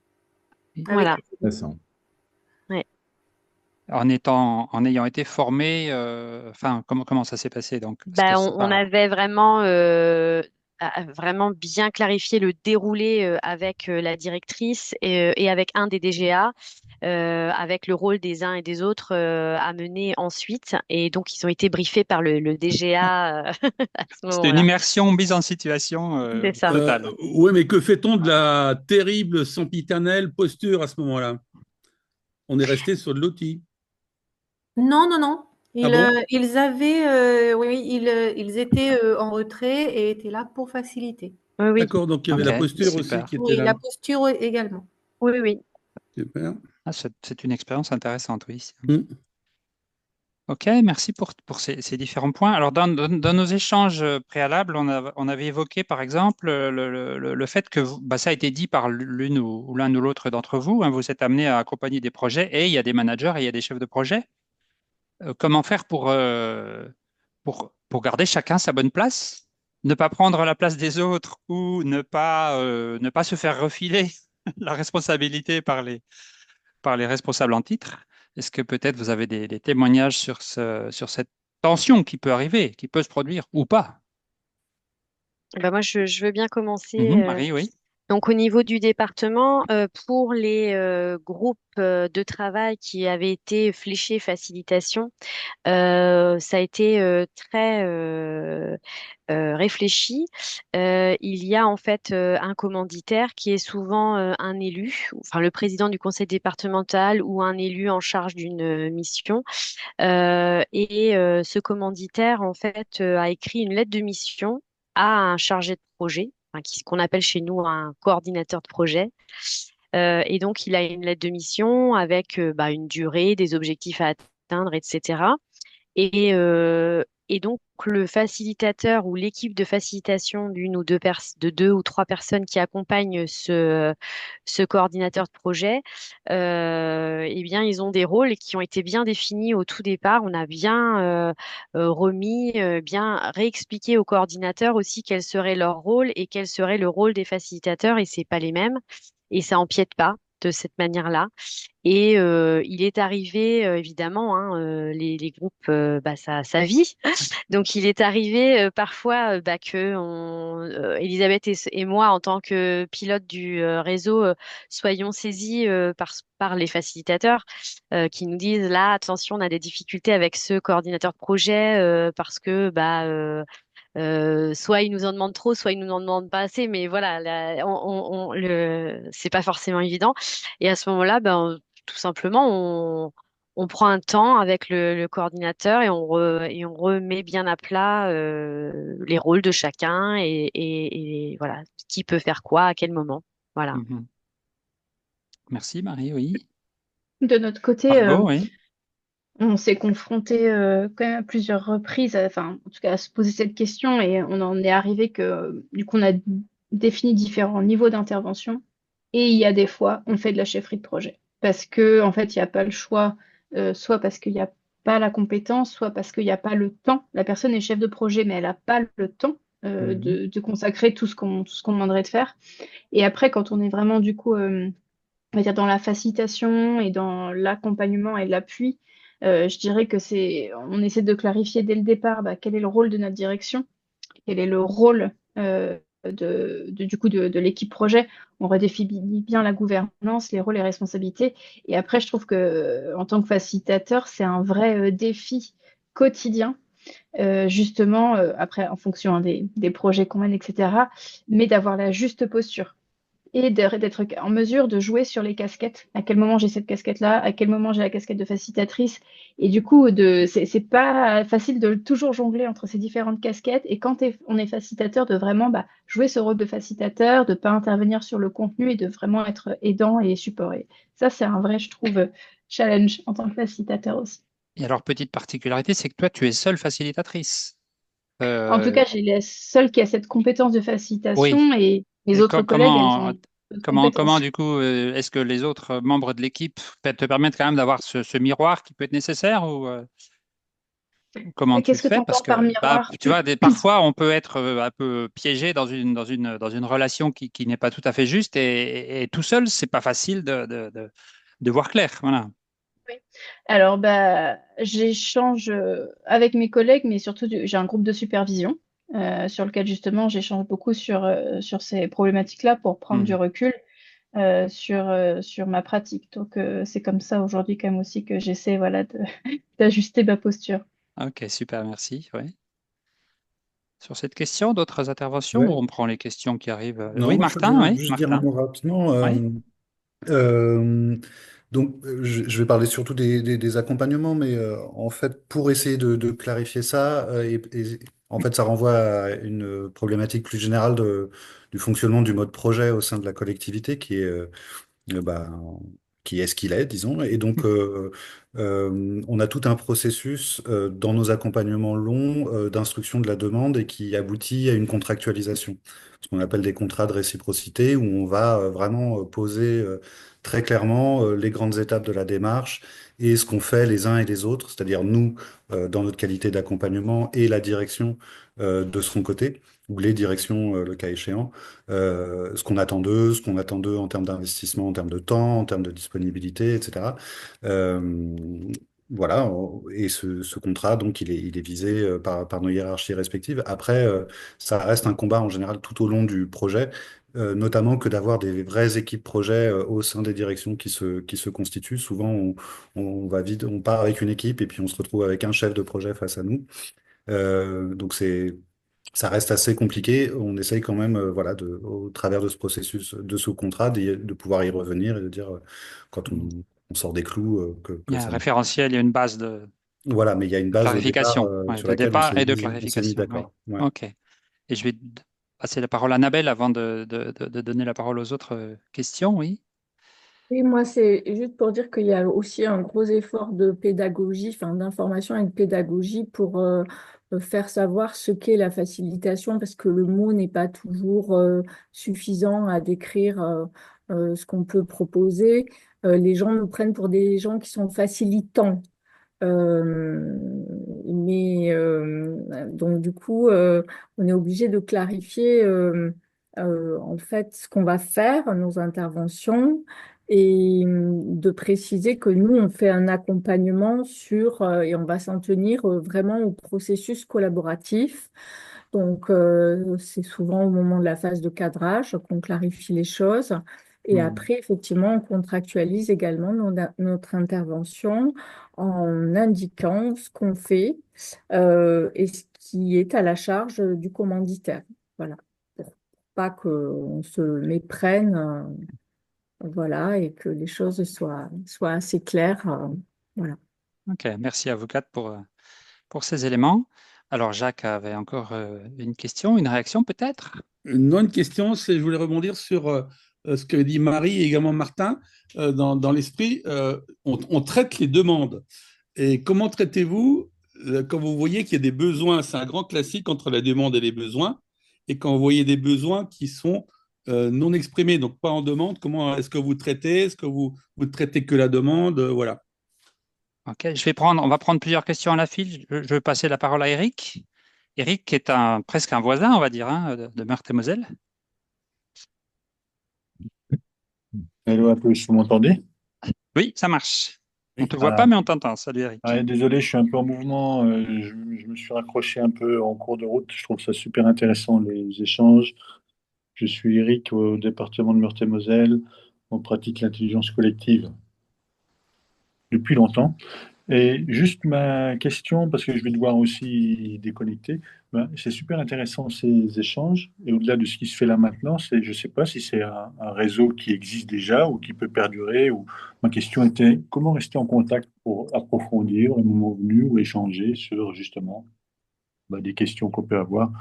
Avec Voilà. les- Intéressant. Ouais. en ayant été formé, enfin, comment ça s'est passé donc? Parce que c'est On pas... avait vraiment bien clarifié le déroulé avec la directrice et avec un des DGA, avec le rôle des uns et des autres à mener ensuite. Et donc, ils ont été briefés par le DGA à ce C'était une moment-là. immersion mise en situation C'est ça. totale. Oui, mais que fait-on de la terrible, sempiternelle posture à ce moment-là? On est resté sur de l'outil. Non, non, non. Ah bon? Ils avaient, oui, ils étaient en retrait et étaient là pour faciliter. Oui, oui, D'accord, donc il y avait Ok, la posture aussi super. qui était Oui, là. la posture également. oui, oui. Super. Ah, c'est une expérience intéressante, oui. Mm. Ok, merci pour ces différents points. Alors, dans nos échanges préalables, on avait évoqué, par exemple, le fait que ça a été dit par l'une ou l'un ou l'autre d'entre vous, hein, vous êtes amené à accompagner des projets et il y a des managers et il y a des chefs de projet. Comment faire pour garder chacun sa bonne place? Ne pas prendre la place des autres ou ne pas se faire refiler la responsabilité par les responsables en titre. Est-ce que peut-être vous avez des témoignages sur cette tension qui peut arriver, qui peut se produire ou pas? Moi, je veux bien commencer. Marie, oui. Donc, au niveau du département, pour les groupes de travail qui avaient été fléchés facilitation, ça a été très réfléchi. Il y a en fait un commanditaire qui est souvent un élu, enfin le président du conseil départemental ou un élu en charge d'une mission. Ce commanditaire en fait a écrit une lettre de mission à un chargé de projet, enfin, ce qu'on appelle chez nous un coordinateur de projet. Et donc, il a une lettre de mission avec une durée, des objectifs à atteindre, etc. Et donc, le facilitateur ou l'équipe de facilitation de deux ou trois personnes qui accompagnent ce coordinateur de projet, eh bien, ils ont des rôles qui ont été bien définis au tout départ. On a bien remis, bien réexpliqué au coordinateur aussi quel serait leur rôle et quel serait le rôle des facilitateurs, et c'est pas les mêmes. Et ça empiète pas de cette manière-là. Et il est arrivé, évidemment, hein, les groupes, ça vit. Donc, il est arrivé parfois Elisabeth et moi, en tant que pilote du réseau, soyons saisis par les facilitateurs qui nous disent, là, attention, on a des difficultés avec ce coordinateur de projet parce que soit ils nous en demandent trop, soit ils nous en demandent pas assez, mais voilà, c'est pas forcément évident. Et à ce moment-là, tout simplement, on prend un temps avec le coordinateur et on remet bien à plat les rôles de chacun et voilà, qui peut faire quoi à quel moment. Voilà. Mhm. Merci, Marie, oui. De notre côté, Margot, oui. on s'est confronté quand même à plusieurs reprises, enfin, en tout cas, à se poser cette question et on en est arrivé que, du coup, on a défini différents niveaux d'intervention et il y a des fois, on fait de la chefferie de projet parce que, en fait, il n'y a pas le choix, soit parce qu'il n'y a pas la compétence, soit parce qu'il n'y a pas le temps. La personne est chef de projet, mais elle n'a pas le temps de consacrer tout ce qu'on demanderait de faire. Et après, quand on est vraiment, du coup, on va dire dans la facilitation et dans l'accompagnement et l'appui, je dirais que on essaie de clarifier dès le départ quel est le rôle de notre direction, quel est le rôle du coup de l'équipe projet. On redéfinit bien la gouvernance, les rôles et responsabilités. Et après, je trouve que en tant que facilitateur, c'est un vrai défi quotidien, justement, après en fonction hein, des projets qu'on mène, etc., mais d'avoir la juste posture et d'être en mesure de jouer sur les casquettes. À quel moment j'ai cette casquette-là, à quel moment j'ai la casquette de facilitatrice. Et du coup, c'est pas facile de toujours jongler entre ces différentes casquettes. Et quand on est facilitateur, de vraiment jouer ce rôle de facilitateur, de pas intervenir sur le contenu et de vraiment être aidant et support. Et ça, c'est un vrai, je trouve, challenge en tant que facilitateur aussi. Et alors, petite particularité, c'est que toi, tu es seule facilitatrice. En tout Euh, cas, j'ai la seule qui a cette compétence de oui. facilitation et mes Et autres collègues, elles comment, ont d'autres compétences. du coup, est-ce que les autres membres de l'équipe te permettent quand même d'avoir ce miroir qui peut être nécessaire ou comment Et tu qu'est-ce que tu fais? Parce entends par que miroir? tu vois, parfois on peut être un peu piégé dans une relation qui n'est pas tout à fait juste et tout seul, c'est pas facile de voir clair. Voilà. Oui. Alors, j'échange avec mes collègues, mais surtout, j'ai un groupe de supervision sur lequel justement j'échange beaucoup sur ces problématiques-là pour prendre du Hmm. recul sur ma pratique. Donc, c'est comme ça aujourd'hui quand même aussi que j'essaie voilà, d'ajuster ma posture. Ok, super, merci. Oui. Sur cette question, d'autres interventions ou Ouais. on prend les questions qui arrivent? Non, Oui, moi je Martin, voulais oui, juste dire un Martin. mot rapidement. Oui. Euh, je vais parler surtout des accompagnements, mais en fait, pour essayer de clarifier ça, en fait, ça renvoie à une problématique plus générale du fonctionnement du mode projet au sein de la collectivité, euh, bah, qui est ce qu'il est, disons. Et donc, on a tout un processus dans nos accompagnements longs d'instruction de la demande et qui aboutit à une contractualisation, ce qu'on appelle des contrats de réciprocité, où on va vraiment poser très clairement les grandes étapes de la démarche et ce qu'on fait les uns et les autres, c'est-à-dire nous, dans notre qualité d'accompagnement et la direction de son côté, ou les directions, le cas échéant ce qu'on attend d'eux en termes d'investissement, en termes de temps, en termes de disponibilité, etc. Euh, voilà, et ce contrat, donc, il est visé par nos hiérarchies respectives. Après, ça reste un combat en général tout au long du projet, notamment que d'avoir des vraies équipes projet au sein des directions qui se constituent. Souvent, on va vite, on part avec une équipe et puis on se retrouve avec un chef de projet face à nous. Donc ça reste assez compliqué. On essaye quand même, voilà, au travers de ce processus, de ce contrat, de pouvoir y revenir et de dire quand on sort des clous Il y que a un ça. référentiel, il y a une base Voilà, mais il y a une de base au départ clarification, ouais, sur de laquelle départ et de on s'est mis clarification. Oui. d'accord. Ouais. Ok. Et je vais passer la parole à Annabelle avant de donner la parole aux autres questions. Oui. Oui, moi, c'est juste pour dire qu'il y a aussi un gros effort de pédagogie, enfin d'information et de pédagogie pour faire savoir ce qu'est la facilitation, parce que le mot n'est pas toujours suffisant à décrire ce qu'on peut proposer. Les gens nous prennent pour des gens qui sont facilitants. Euh, donc du coup, on est obligé de clarifier en fait ce qu'on va faire, nos interventions, et de préciser que nous, on fait un accompagnement et on va s'en tenir vraiment au processus collaboratif. Donc, c'est souvent au moment de la phase de cadrage qu'on clarifie les choses. Et Hmm. après, effectivement, on contractualise également notre intervention en indiquant ce qu'on fait et ce qui est à la charge du commanditaire. Voilà, pour pas qu'on se méprenne, voilà, et que les choses soient assez claires. Voilà. Ok. Merci, avocate, pour ces éléments. Alors, Jacques avait encore une question, une réaction peut-être? Non, une question, c'est je voulais rebondir sur ce que dit Marie et également Martin. Dans l'esprit, on traite les demandes. Et comment traitez-vous quand vous voyez qu'il y a des besoins? C'est un grand classique entre la demande et les besoins. Et quand vous voyez des besoins qui sont non exprimés, donc pas en demande, comment est-ce que vous traitez? Est-ce que vous traitez que la demande? Voilà. Ok. On va prendre plusieurs questions à la file. Je vais passer la parole à Eric. Eric, qui est presque un voisin, on va dire, hein, de Meurthe-et-Moselle. Hello à tous, vous m'entendez? Oui, ça marche. On Oui. te voit pas, mais on t'entend. Salut, Eric. Désolé, je suis un peu en mouvement. Je me suis raccroché un peu en cours de route. Je trouve ça super intéressant, les échanges. Je suis Eric au département de Meurthe-et-Moselle. On pratique l'intelligence collective depuis longtemps. Et juste ma question, parce que je vais devoir aussi déconnecter, ben, c'est super intéressant ces échanges. Et au-delà de ce qui se fait là maintenant, je ne sais pas si c'est un réseau qui existe déjà ou qui peut perdurer. Ou... Ma question était comment rester en contact pour approfondir le moment venu ou échanger sur justement ben, des questions qu'on peut avoir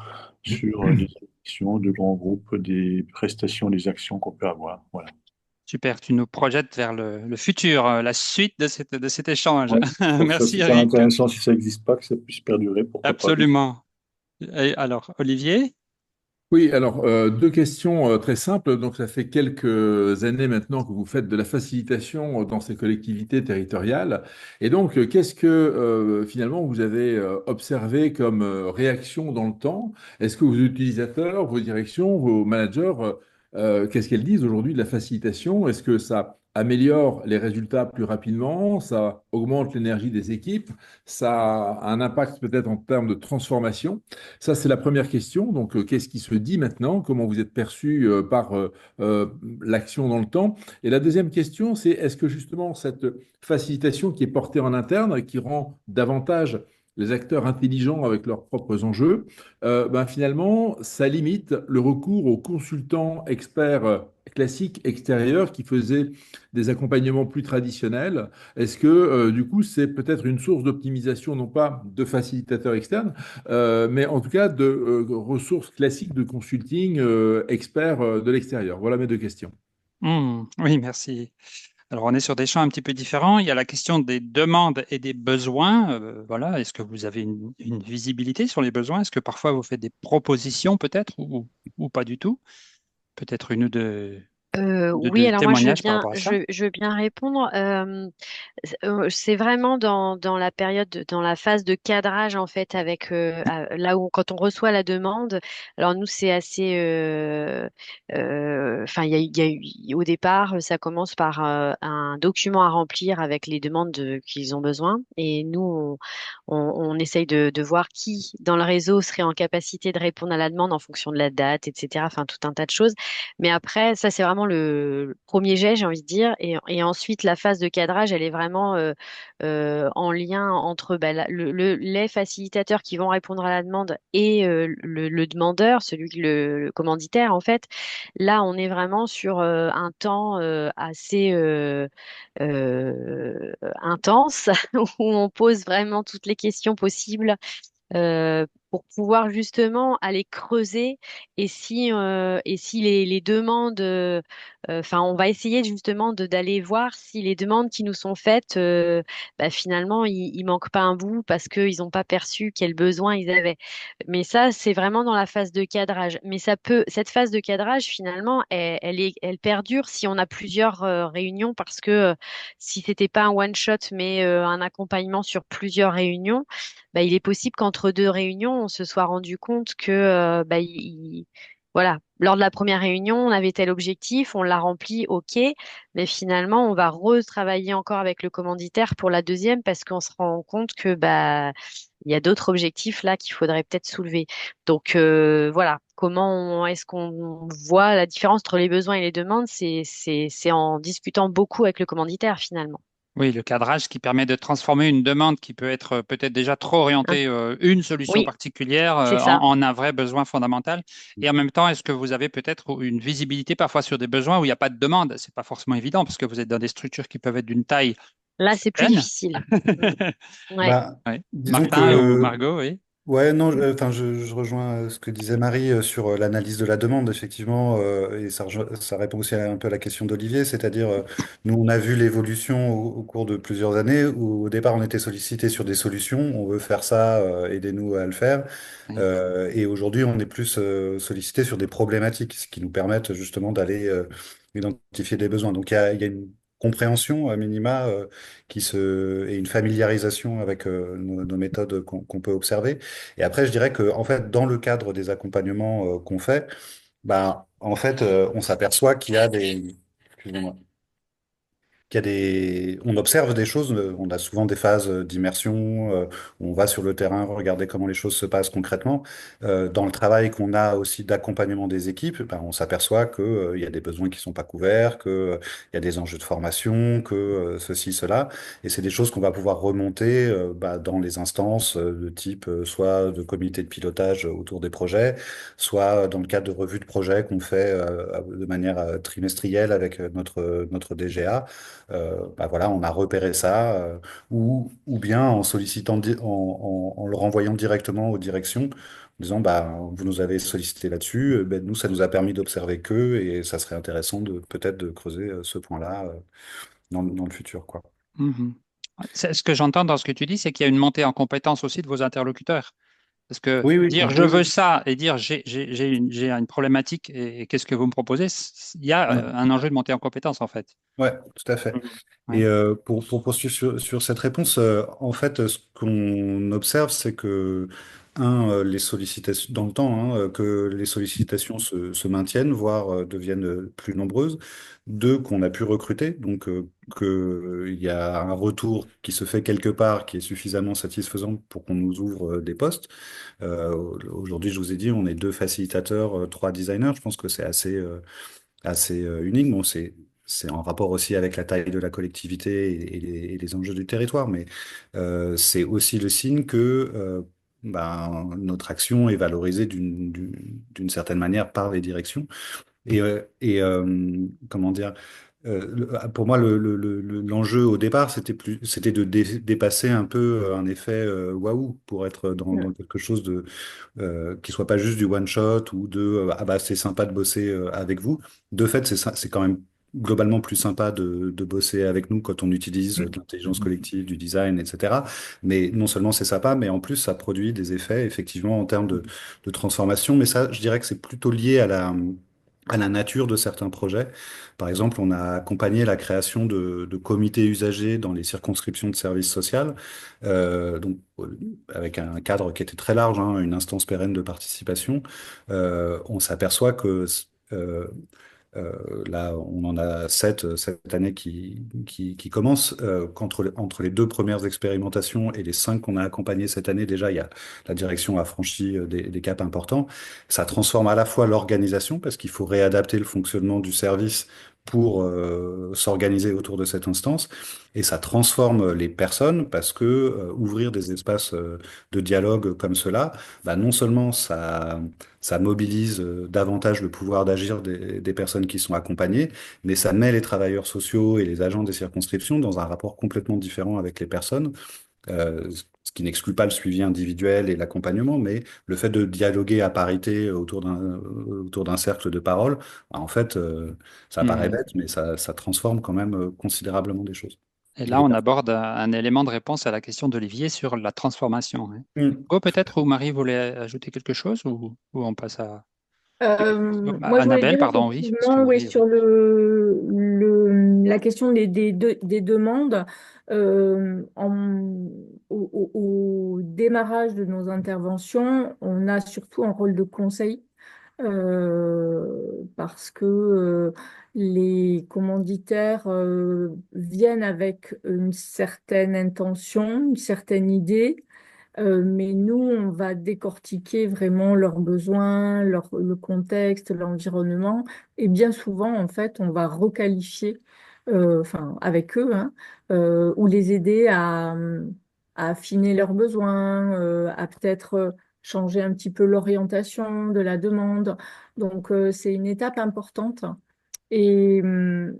sur des actions de grands groupes, des prestations, des actions qu'on peut avoir. Voilà. Super, tu nous projettes vers le futur, la suite de cet échange. Ouais. Donc ça, Merci, super Eric. intéressant. Si ça n'existe pas, que ça puisse perdurer, pourquoi pas. Absolument. Et alors, Olivier? Oui, alors deux questions très simples. Donc, ça fait quelques années maintenant que vous faites de la facilitation dans ces collectivités territoriales. Et donc, qu'est-ce que finalement vous avez observé comme réaction dans le temps? Est-ce que vos utilisateurs, vos directions, vos managers, qu'est-ce qu'elles disent aujourd'hui de la facilitation? Est-ce que ça améliore les résultats plus rapidement? Ça augmente l'énergie des équipes? Ça a un impact peut-être en termes de transformation? Ça, c'est la première question. Donc, qu'est-ce qui se dit maintenant? Comment vous êtes perçu par l'action dans le temps? Et la deuxième question, c'est est-ce que justement cette facilitation qui est portée en interne et qui rend davantage les acteurs intelligents avec leurs propres enjeux, ben finalement, ça limite le recours aux consultants experts classiques extérieurs qui faisaient des accompagnements plus traditionnels. Est-ce que du coup, c'est peut-être une source d'optimisation, non pas de facilitateurs externes, mais en tout cas de ressources classiques de consulting experts de l'extérieur. Voilà mes deux questions. Oui, merci. Alors, on est sur des champs un petit peu différents. Il y a la question des demandes et des besoins. Voilà, est-ce que vous avez une visibilité sur les besoins? Est-ce que parfois vous faites des propositions peut-être ou pas du tout? Peut-être une ou Oui, deux alors moi témoignages par rapport à ça. je veux bien répondre. C'est vraiment dans la période, dans la phase de cadrage en fait, avec là où quand on reçoit la demande. Alors nous c'est assez, enfin il y a au départ ça commence par un document à remplir avec les demandes qu'ils ont besoin et nous on essaye de voir qui dans le réseau serait en capacité de répondre à la demande en fonction de la date, etc. Enfin tout un tas de choses. Mais après, ça, c'est vraiment le premier jet, j'ai envie de dire. Et ensuite, la phase de cadrage, elle est vraiment en lien entre bah, les facilitateurs qui vont répondre à la demande et le demandeur, le commanditaire, en fait. Là, on est vraiment sur un temps assez intense où on pose vraiment toutes les questions possibles pour pouvoir justement aller creuser et si les demandes, enfin, on va essayer justement d'aller voir si les demandes qui nous sont faites, bah, finalement, il manque pas un bout parce qu'ils n'ont pas perçu quel besoin ils avaient. Mais ça, c'est vraiment dans la phase de cadrage. Mais cette phase de cadrage, finalement, elle perdure si on a plusieurs réunions parce que si c'était pas un one shot, mais un accompagnement sur plusieurs réunions bah, il est possible qu'entre deux réunions, on se soit rendu compte que, bah, voilà, lors de la première réunion, on avait tel objectif, on l'a rempli, ok, mais finalement, on va retravailler encore avec le commanditaire pour la deuxième parce qu'on se rend compte que, bah, il y a d'autres objectifs là qu'il faudrait peut-être soulever. Donc, voilà, est-ce qu'on voit la différence entre les besoins et les demandes? C'est en discutant beaucoup avec le commanditaire finalement. Oui, le cadrage qui permet de transformer une demande qui peut être peut-être déjà trop Hein. orientée une solution Oui, particulière c'est ça. en un vrai besoin fondamental. Et en même temps, est-ce que vous avez peut-être une visibilité parfois sur des besoins où il n'y a pas de demande? C'est pas forcément évident parce que vous êtes dans des structures qui peuvent être d'une taille Là, c'est plus certaine. difficile. Ouais. Bah, Ouais. disons Martin ou que Margot, oui. ouais, non, enfin, je rejoins ce que disait Marie sur l'analyse de la demande, effectivement, et ça répond aussi un peu à la question d'Olivier, c'est-à-dire, nous, on a vu l'évolution au cours de plusieurs années où, au départ, on était sollicité sur des solutions, on veut faire ça, aidez-nous à le faire, Oui. et aujourd'hui, on est plus sollicité sur des problématiques, ce qui nous permettent justement d'aller identifier des besoins. Donc, il y a une compréhension à minima et une familiarisation avec nos méthodes qu'on peut observer. Et après, je dirais que, en fait, dans le cadre des accompagnements qu'on fait, bah, en fait, on s'aperçoit excusez-moi, on observe des choses, on a souvent des phases d'immersion, où on va sur le terrain regarder comment les choses se passent concrètement. Dans le travail qu'on a aussi d'accompagnement des équipes, ben, on s'aperçoit que, il y a des besoins qui sont pas couverts, que, il y a des enjeux de formation, que, ceci, cela. Et c'est des choses qu'on va pouvoir remonter, bah, dans les instances de type, soit de comité de pilotage autour des projets, soit dans le cadre de revues de projet qu'on fait de manière trimestrielle avec notre DGA. Bah voilà, on a repéré ça, ou bien en sollicitant, en le renvoyant directement aux directions, en disant, bah, vous nous avez sollicité là-dessus, ben, nous, ça nous a permis d'observer que, et ça serait intéressant de peut-être de creuser ce point-là dans le futur, quoi. Mhm. Ce que j'entends dans ce que tu dis, c'est qu'il y a une montée en compétence aussi de vos interlocuteurs. Parce que Oui, oui, dire je oui, veux oui. ça et dire j'ai une problématique et qu'est-ce que vous me proposez, il y a Mm. un enjeu de montée en compétence en fait. Ouais, tout à fait. Mhm. Et Ouais. pour poursuivre sur cette réponse, en fait, ce qu'on observe, c'est que, les sollicitations, dans le temps, que les sollicitations se maintiennent, voire deviennent plus nombreuses. Deux, qu'on a pu recruter, donc qu'il y a un retour qui se fait quelque part qui est suffisamment satisfaisant pour qu'on nous ouvre des postes. Aujourd'hui, je vous ai dit, on est deux facilitateurs, trois designers. Je pense que c'est assez unique. Bon, c'est en rapport aussi avec la taille de la collectivité et les enjeux du territoire, mais c'est aussi le signe que, ben, notre action est valorisée d'une certaine manière par les directions. Comment dire, pour moi, l'enjeu au départ, c'était de dépasser un peu un effet waouh pour être dans quelque chose qui soit pas juste du one shot ou de ah bah c'est sympa de bosser avec vous. De fait, c'est quand même globalement plus sympa de bosser avec nous quand on utilise de l'intelligence collective, du design, etc. Mais non seulement c'est sympa, mais en plus ça produit des effets effectivement en termes de transformation. Mais ça, je dirais que c'est plutôt lié à la nature de certains projets. Par exemple, on a accompagné la création de comités usagers dans les circonscriptions de services sociaux, donc avec un cadre qui était très large, une instance pérenne de participation. On s'aperçoit que là, on en a 7 cette année qui commencent. Entre les deux premières expérimentations et les 5 qu'on a accompagnées cette année, déjà, la direction a franchi des caps importants. Ça transforme à la fois l'organisation, parce qu'il faut réadapter le fonctionnement du service pour s'organiser autour de cette instance, et ça transforme les personnes, parce que ouvrir des espaces de dialogue comme cela, bah, non seulement ça mobilise davantage le pouvoir d'agir des personnes qui sont accompagnées, mais ça met les travailleurs sociaux et les agents des circonscriptions dans un rapport complètement différent avec les personnes, ce qui n'exclut pas le suivi individuel et l'accompagnement, mais le fait de dialoguer à parité autour d'un cercle de parole, bah, en fait, ça paraît Mhm. bête, mais ça transforme quand même considérablement des choses. Et Et là, les on personnes. aborde un élément de réponse à la question d'Olivier sur la transformation, hein. Mm. Go peut-être, ou Marie voulait ajouter quelque chose, ou on passe à Moi, je voulais Annabelle, dire pardon, oui, parce que effectivement, oui, Marie, sur oui. la question des demandes, au démarrage de nos interventions, on a surtout un rôle de conseil, parce que les commanditaires viennent avec une certaine intention, une certaine idée. Mais nous, on va décortiquer vraiment leurs besoins, le contexte, l'environnement. Et bien souvent, en fait, on va requalifier, enfin, avec eux, hein, ou les aider à affiner leurs besoins, à peut-être changer un petit peu l'orientation de la demande. Donc, c'est une étape importante. Et, hum,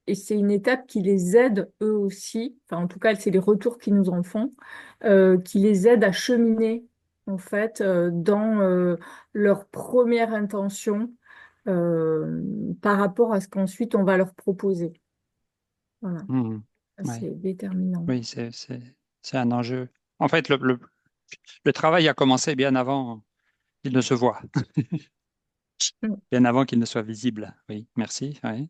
et c'est une étape qui les aide eux aussi, enfin en tout cas c'est les retours qu'ils nous en font, qui les aide à cheminer en fait dans leur première intention euh, par rapport à ce qu'ensuite on va leur proposer. Voilà, Mhm. ça, Ouais. c'est déterminant. Oui, c'est un enjeu. En fait, le travail a commencé bien avant qu'il ne se voit, Mm. bien avant qu'il ne soit visible. Oui, merci. Oui.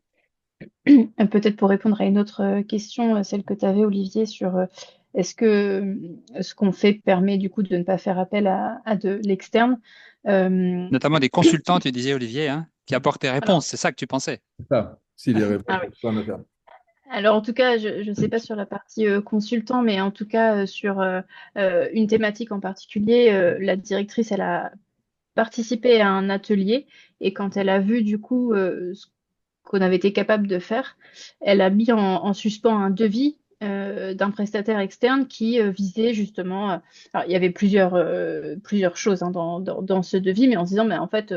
Peut-être pour répondre à une autre question, celle que tu avais, Olivier, sur est-ce que ce qu'on fait permet du coup de ne pas faire appel à de l'externe. Euh, Notamment des consultants, tu disais, Olivier, hein, qui apportent des alors, réponses. C'est ça que tu pensais. Ça, si les réponses ah oui. sont en interne. Alors, en tout cas, je ne sais pas sur la partie consultant, mais en tout cas, sur une thématique en particulier, la directrice, elle a participé à un atelier et quand elle a vu du coup ce qu'on avait été capable de faire, elle a mis en suspens un devis d'un prestataire externe qui visait justement. Alors, il y avait plusieurs choses hein, dans ce devis, mais en se disant, mais en fait,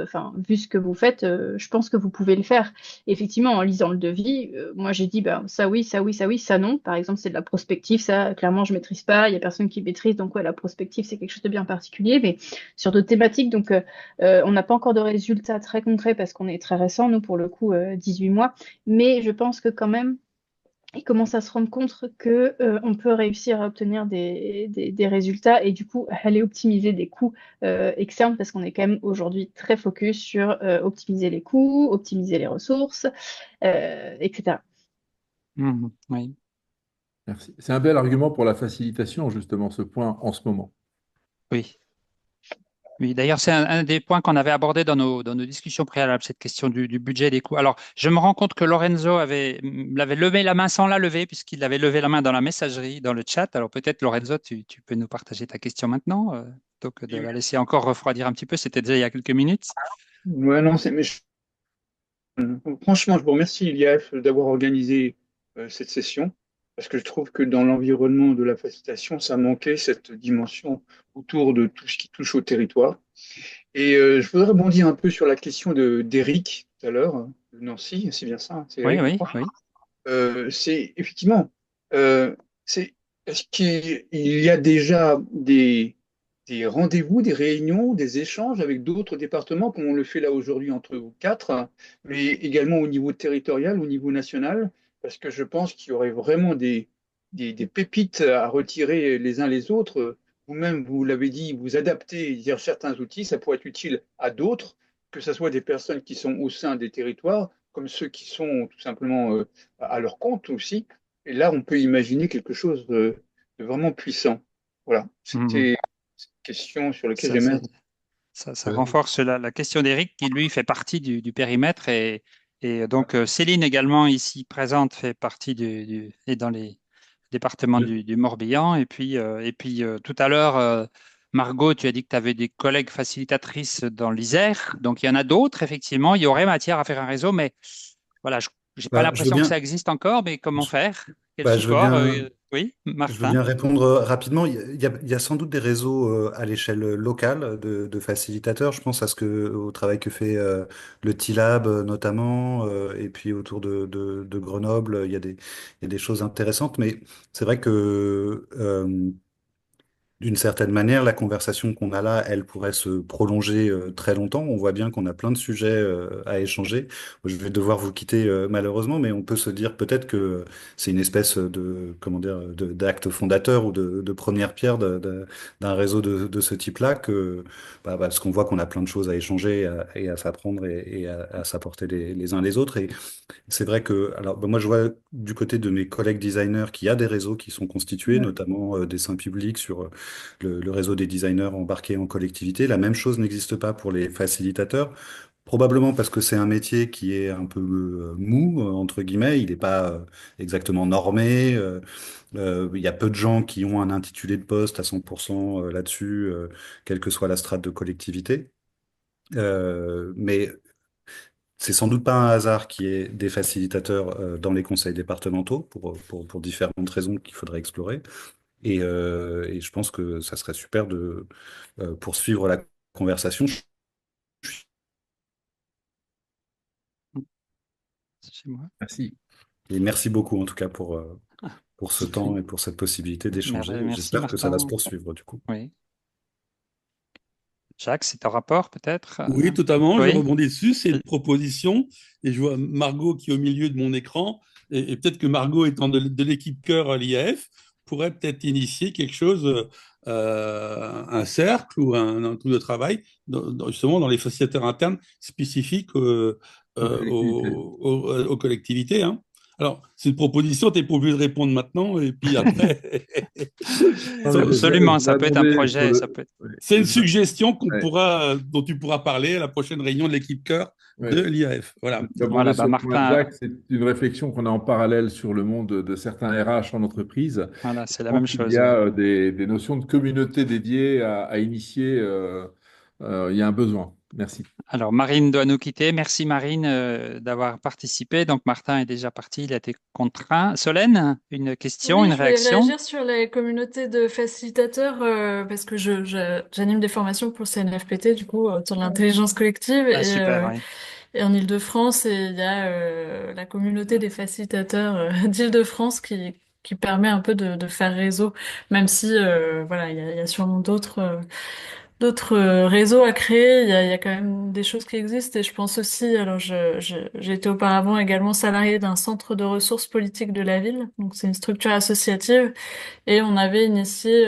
vu ce que vous faites, je pense que vous pouvez le faire. Et effectivement, en lisant le devis, moi j'ai dit, bah, ça oui, ça oui, ça oui, ça non. Par exemple, c'est de la prospective, ça clairement je maîtrise pas. Il y a personne qui maîtrise, donc ouais, la prospective c'est quelque chose de bien particulier. Mais sur d'autres thématiques, donc on n'a pas encore de résultats très concrets parce qu'on est très récent, nous pour le coup, 18 mois. Mais je pense que quand même, ils commencent à se rendre compte que on peut réussir à obtenir des résultats et du coup aller optimiser des coûts externes parce qu'on est quand même aujourd'hui très focus sur optimiser les coûts, optimiser les ressources, etc. Oui. Merci. C'est un bel argument pour la facilitation, justement, ce point en ce moment. Oui. Oui, d'ailleurs, c'est un des points qu'on avait abordé dans nos discussions préalables, cette question du budget et des coûts. Alors, je me rends compte que Lorenzo l'avait levé la main sans la lever, puisqu'il avait levé la main dans la messagerie, dans le chat. Alors, peut-être, Lorenzo, tu peux nous partager ta question maintenant, plutôt que de la laisser encore refroidir un petit peu. C'était déjà il y a quelques minutes. Ouais, non, franchement, je vous remercie, l'IAF, d'avoir organisé cette session, parce que je trouve que dans l'environnement de la facilitation, ça manquait cette dimension autour de tout ce qui touche au territoire. Et je voudrais rebondir un peu sur la question d'Éric tout à l'heure, de Nancy, c'est bien ça, hein, c'est Oui, Éric, je oui, crois. oui. C'est effectivement, euh, est-ce qu'il y a déjà des rendez-vous, des réunions, des échanges avec d'autres départements, comme on le fait là aujourd'hui entre vous quatre, mais également au niveau territorial, au niveau national, parce que je pense qu'il y aurait vraiment des pépites à retirer les uns les autres. Vous-même, vous l'avez dit, vous adaptez dire, certains outils, ça pourrait être utile à d'autres, que ce soit des personnes qui sont au sein des territoires, comme ceux qui sont tout simplement à leur compte aussi. Et là, on peut imaginer quelque chose de vraiment puissant. Voilà, Mhm. c'était une question sur laquelle Ça, ça, j'aimerais. ça renforce la question d'Éric, qui lui fait partie du périmètre. Et donc, Céline également, ici présente, fait partie et dans les départements du Morbihan. Et puis tout à l'heure, Margot, tu as dit que tu avais des collègues facilitatrices dans l'Isère. Donc, il y en a d'autres, effectivement. Il y aurait matière à faire un réseau, mais voilà, je n'ai pas Bah, je veux l'impression que ça bien, existe encore, mais comment je, faire? Quel bah, je veux support? bien, Oui, je veux Martin? bien répondre rapidement. Il y a sans doute des réseaux à l'échelle locale de facilitateurs. Je pense à au travail que fait le TILAB notamment, et puis autour de Grenoble, il y a des choses intéressantes. Mais c'est vrai que d'une certaine manière, la conversation qu'on a là, elle pourrait se prolonger très longtemps. On voit bien qu'on a plein de sujets à échanger. Je vais devoir vous quitter malheureusement, mais on peut se dire peut-être que c'est une espèce de, comment dire, d'acte fondateur ou de première pierre d'un réseau de ce type-là, parce qu'on voit qu'on a plein de choses à échanger et à s'apprendre et à s'apporter les uns les autres. Et c'est vrai que, alors, moi, je vois du côté de mes collègues designers qu'il y a des réseaux qui sont constitués, notamment Dessin Public sur le réseau des designers embarqués en collectivité. La même chose n'existe pas pour les facilitateurs. Probablement parce que c'est un métier qui est un peu mou, entre guillemets. Il n'est pas exactement normé. Il y a peu de gens qui ont un intitulé de poste à 100% là-dessus, quelle que soit la strate de collectivité. Mais c'est sans doute pas un hasard qu'il y ait des facilitateurs dans les conseils départementaux pour différentes raisons qu'il faudrait explorer. Et je pense que ça serait super de poursuivre la conversation. C'est chez moi. Merci. Et merci beaucoup en tout cas pour ce Je vous en temps prie. et pour cette possibilité d'échanger. Et Merci, j'espère que ça va se Martin. poursuivre du coup. Oui. Jacques, c'est un rapport peut-être? Oui, totalement. Je Oui. rebondis dessus. C'est une proposition. Et je vois Margot qui est au milieu de mon écran. Et peut-être que Margot, étant de l'équipe cœur à l'IAF, pourrait peut-être initier quelque chose, un cercle ou un truc de travail, justement dans les facilitateurs internes spécifiques Aux collectivités. aux collectivités. Hein. Alors, c'est une proposition, tu n'es pas obligé de répondre maintenant, et puis après, Non, mais Absolument, je ça vais peut être un demander sur projet, ça le. peut être... Ouais, c'est une suggestion ouais, dont tu pourras parler à la prochaine réunion de l'équipe cœur de ouais. l'IAF. Je Voilà. rebondis Voilà, bah sur le point de Martin, Jacques, c'est une réflexion qu'on a en parallèle sur le monde de certains RH en entreprise. voilà, Je c'est la pense même qu'il chose, y ouais. a des notions de communauté dédiées à initier. Il y a un besoin. Merci. Alors, Marine doit nous quitter. Merci, Marine, d'avoir participé. Donc, Martin est déjà parti, il a été contraint. Solène, une question, Oui, une je voulais réaction? réagir sur les communautés de facilitateurs parce que j'anime des formations pour le CNFPT, du coup, autour de l'intelligence collective. Ah, super, oui. Et en Île-de-France, il y a la communauté des facilitateurs d'Île-de-France qui permet un peu de faire réseau, même si voilà, il y a sûrement d'autres réseaux à créer. Il y a quand même des choses qui existent et je pense aussi, alors j'ai été auparavant également salariée d'un centre de ressources politiques de la ville, donc c'est une structure associative et on avait initié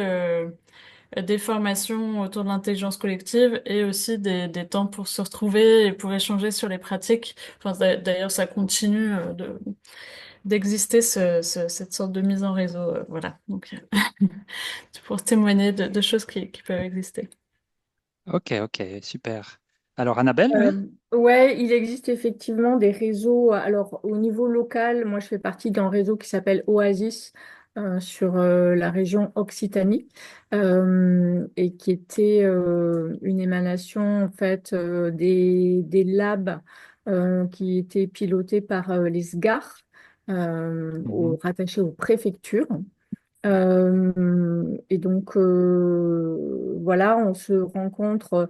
des formations autour de l'intelligence collective et aussi des temps pour se retrouver et pour échanger sur les pratiques. Enfin, d'ailleurs, ça continue d'exister cette sorte de mise en réseau, voilà. Donc, c'est pour témoigner de choses qui peuvent exister. Ok, ok, super. Alors, Annabelle, Euh, oui? ouais, il existe effectivement des réseaux. Alors, au niveau local, moi, je fais partie d'un réseau qui s'appelle Oasis sur la région Occitanie et qui était une émanation en fait des labs qui étaient pilotés par les SGAR Mhm. rattachés aux préfectures. Et donc, voilà, on se rencontre.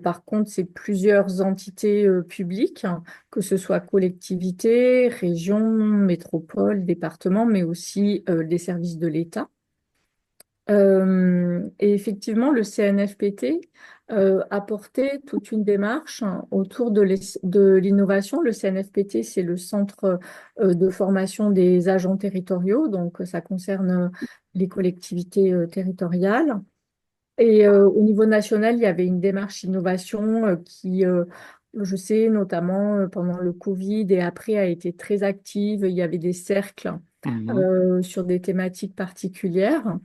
Par contre, c'est plusieurs entités publiques, hein, que ce soit collectivités, régions, métropoles, départements, mais aussi des services de l'État. Et effectivement, le CNFPT a porté toute une démarche autour de l'innovation. Le CNFPT, c'est le centre de formation des agents territoriaux, donc ça concerne les collectivités territoriales. Et au niveau national, il y avait une démarche innovation je sais, notamment pendant le Covid et après, a été très active. Il y avait des cercles Mhm. sur des thématiques particulières.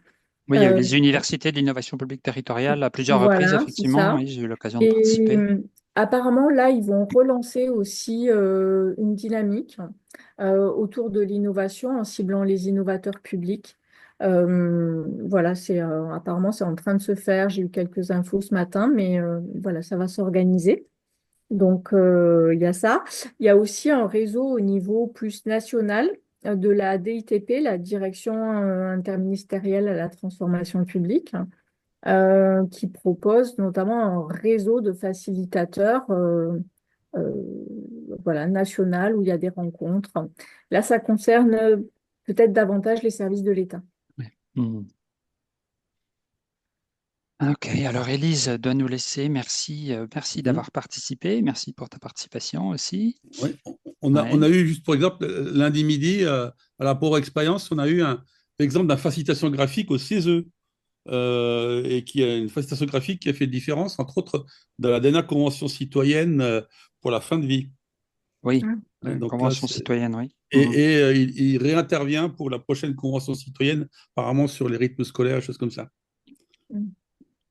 Oui, il y a eu Euh, les universités de l'innovation publique territoriale à plusieurs reprises, voilà, c'est effectivement. ça. Oui, j'ai eu l'occasion de Et participer. apparemment, là, ils vont relancer aussi une dynamique autour de l'innovation en ciblant les innovateurs publics. Voilà, apparemment, c'est en train de se faire. J'ai eu quelques infos ce matin, mais voilà, ça va s'organiser. Donc, il y a ça. Il y a aussi un réseau au niveau plus national de la DITP, la Direction interministérielle à la transformation publique, qui propose notamment un réseau de facilitateurs euh, voilà, national où il y a des rencontres. Là, ça concerne peut-être davantage les services de l'État. Ouais. Mhm. Ok, alors Élise doit nous laisser. Merci, merci Mhm. d'avoir participé. Merci pour ta participation aussi. Oui. On Ouais. a eu, juste pour exemple, lundi midi, à la Port Expérience, on a eu un exemple d'une facilitation graphique au CESE, et qui a une facilitation graphique qui a fait différence, entre autres, dans la dernière convention citoyenne pour la fin de vie. Oui, Donc là, Convention citoyenne, oui. et, Mhm. il réintervient pour la prochaine convention citoyenne, apparemment sur les rythmes scolaires, choses comme ça.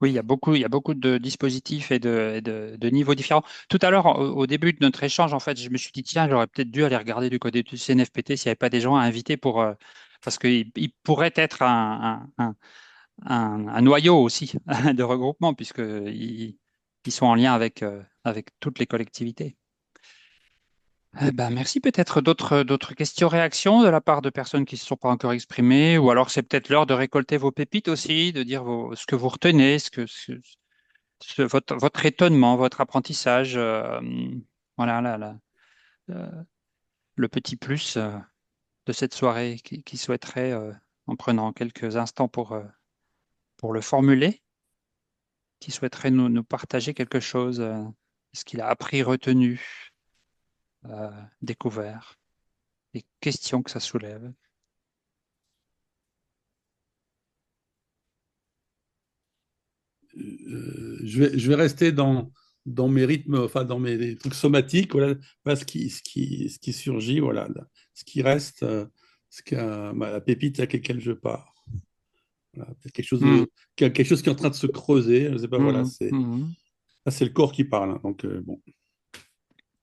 Oui, il y a beaucoup de dispositifs et de niveaux différents. Tout à l'heure, au début de notre échange, en fait, je me suis dit, tiens, j'aurais peut-être dû aller regarder du côté du CNFPT s'il n'y avait pas des gens à inviter parce qu'il pourrait être un noyau aussi de regroupement, puisqu'ils sont en lien avec toutes les collectivités. Eh ben, merci. Peut-être d'autres questions, réactions de la part de personnes qui ne se sont pas encore exprimées, ou alors c'est peut-être l'heure de récolter vos pépites aussi, de dire ce que vous retenez, votre étonnement, votre apprentissage, voilà euh, le petit plus de cette soirée qui souhaiterait, en prenant quelques instants pour le formuler, qui souhaiterait nous partager quelque chose, ce qu'il a appris, retenu, découvert, les questions que ça soulève. Je vais rester dans mes rythmes, enfin dans mes trucs somatiques, voilà, ce qui surgit, voilà, ce qui reste, la pépite à laquelle je pars. Voilà, peut-être Hmm. quelque chose qui est en train de se creuser. Je sais pas, voilà, Hmm. Hmm. là, c'est le corps qui parle, hein. Donc, bon,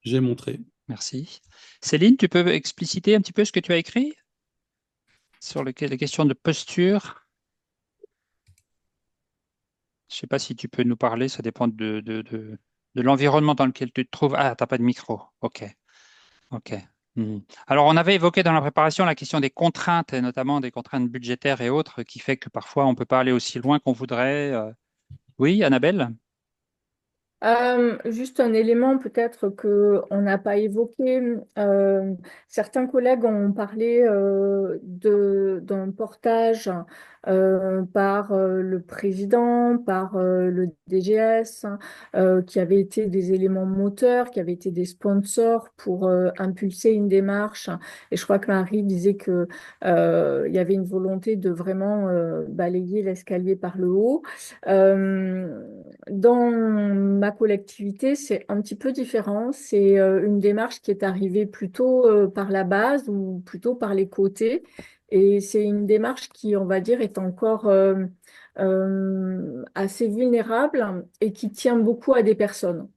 j'ai montré. Merci. Céline, tu peux expliciter un petit peu ce que tu as écrit sur les questions de posture? Je ne sais pas si tu peux nous parler, ça dépend de l'environnement dans lequel tu te trouves. Ah, tu n'as pas de micro. OK. OK. Hmm. Alors, on avait évoqué dans la préparation la question des contraintes, et notamment des contraintes budgétaires et autres, qui fait que parfois on ne peut pas aller aussi loin qu'on voudrait. Oui, Annabelle? Juste un élément peut-être que on n'a pas évoqué. Certains collègues ont parlé d'un portage par le président, par le DGS, qui avaient été des éléments moteurs, qui avaient été des sponsors pour impulser une démarche. Et je crois que Marie disait que il y avait une volonté de vraiment balayer l'escalier par le haut. Euh, dans ma collectivité, c'est un petit peu différent. C'est une démarche qui est arrivée plutôt par la base ou plutôt par les côtés. Et c'est une démarche qui, on va dire, est encore assez vulnérable et qui tient beaucoup à des personnes.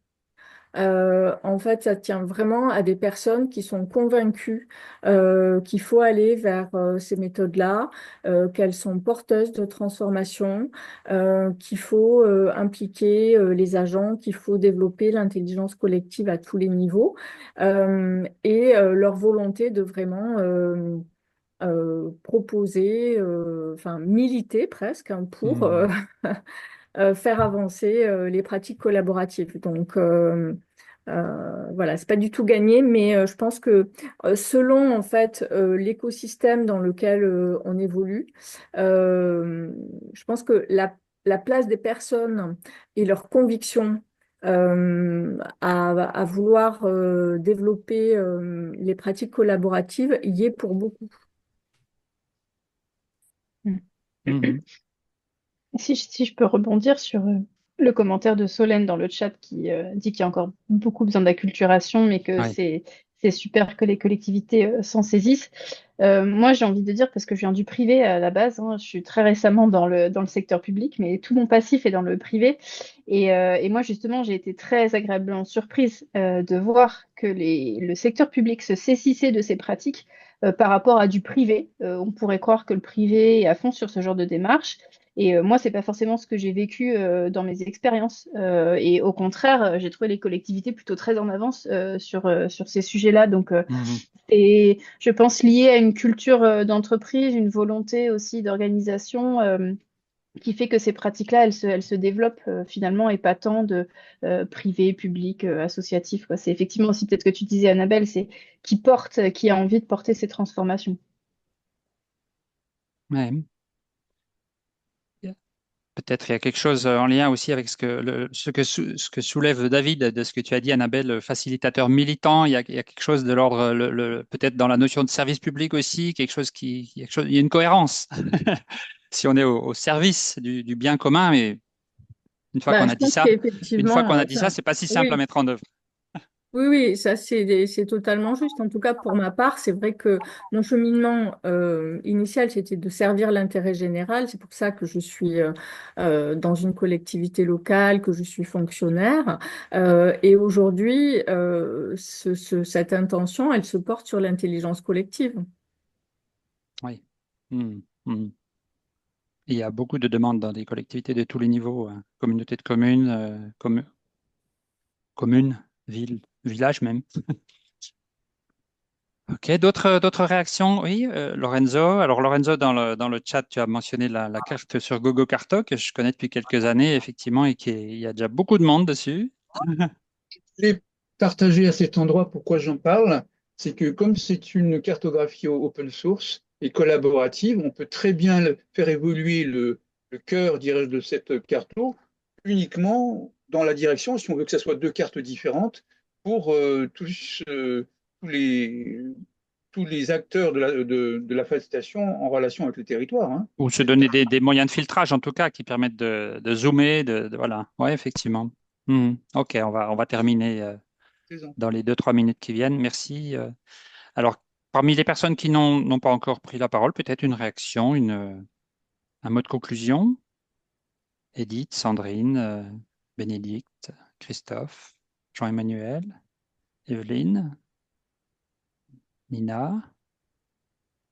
En fait, ça tient vraiment à des personnes qui sont convaincues qu'il faut aller vers ces méthodes-là, qu'elles sont porteuses de transformation, qu'il faut impliquer les agents, qu'il faut développer l'intelligence collective à tous les niveaux, et leur volonté de vraiment proposer, enfin militer presque hein, pour Hmm. faire avancer les pratiques collaboratives. Donc, voilà, c'est pas du tout gagné, mais je pense que selon en fait l'écosystème dans lequel on évolue, euh, je pense que la place des personnes et leurs convictions à vouloir développer les pratiques collaboratives y est pour beaucoup. Mhm. Si je peux rebondir sur le commentaire de Solène dans le chat qui dit qu'il y a encore beaucoup besoin d'acculturation, mais que Oui. c'est super que les collectivités s'en saisissent. Moi, j'ai envie de dire, parce que je viens du privé à la base, hein, je suis très récemment dans le secteur public, mais tout mon passif est dans le privé. Et moi, justement, j'ai été très agréablement surprise de voir que le secteur public se saisissait de ces pratiques par rapport à du privé. On pourrait croire que le privé est à fond sur ce genre de démarche. Et moi, c'est pas forcément ce que j'ai vécu dans mes expériences. Et au contraire, j'ai trouvé les collectivités plutôt très en avance sur ces sujets-là. Donc, Mhm. c'est, je pense, lié à une culture d'entreprise, une volonté aussi d'organisation qui fait que ces pratiques-là, elles se développent finalement et pas tant de privé, public, associatif, quoi. C'est effectivement aussi peut-être que tu disais, Annabelle, c'est qui a envie de porter ces transformations. Ouais. Peut-être il y a quelque chose en lien aussi avec ce que soulève David de ce que tu as dit, Annabelle, facilitateur militant. Il y a quelque chose de l'ordre, peut-être dans la notion de service public aussi, il y a une cohérence. Si on est au service du bien commun, mais une fois Bah, qu'on je a dit pense ça, une fois qu'effectivement, qu'on a dit ça, enfin, c'est pas si simple à oui. mettre en œuvre. Oui, oui, ça c'est totalement juste. En tout cas, pour ma part, c'est vrai que mon cheminement initial, c'était de servir l'intérêt général. C'est pour ça que je suis dans une collectivité locale, que je suis fonctionnaire. Et aujourd'hui, cette intention, elle se porte sur l'intelligence collective. Oui. Hmm. Hmm. Il y a beaucoup de demandes dans des collectivités de tous les niveaux, hein. Communautés de communes, communes, villes, villages même. Ok, d'autres réactions? Oui, Lorenzo. Alors Lorenzo, dans le chat, tu as mentionné la carte sur Gogo Carto que je connais depuis quelques années, effectivement, et il y a déjà beaucoup de monde dessus. Je voulais partager à cet endroit pourquoi j'en parle, c'est que comme c'est une cartographie open source et collaborative, on peut très bien faire évoluer le cœur, dirais-je, de cette carte uniquement dans la direction, si on veut que ce soit deux cartes différentes, pour tous les, tous les acteurs de la facilitation en relation avec le territoire, hein. Ou se donner des moyens de filtrage, en tout cas, qui permettent de zoomer, voilà. Ouais, effectivement. Ok, on va terminer dans les 2-3 minutes qui viennent. Merci. Alors, Parmi les personnes qui n'ont pas encore pris la parole, peut-être une réaction, un mot de conclusion. Edith, Sandrine, Bénédicte, Christophe, Jean-Emmanuel, Evelyne, Nina.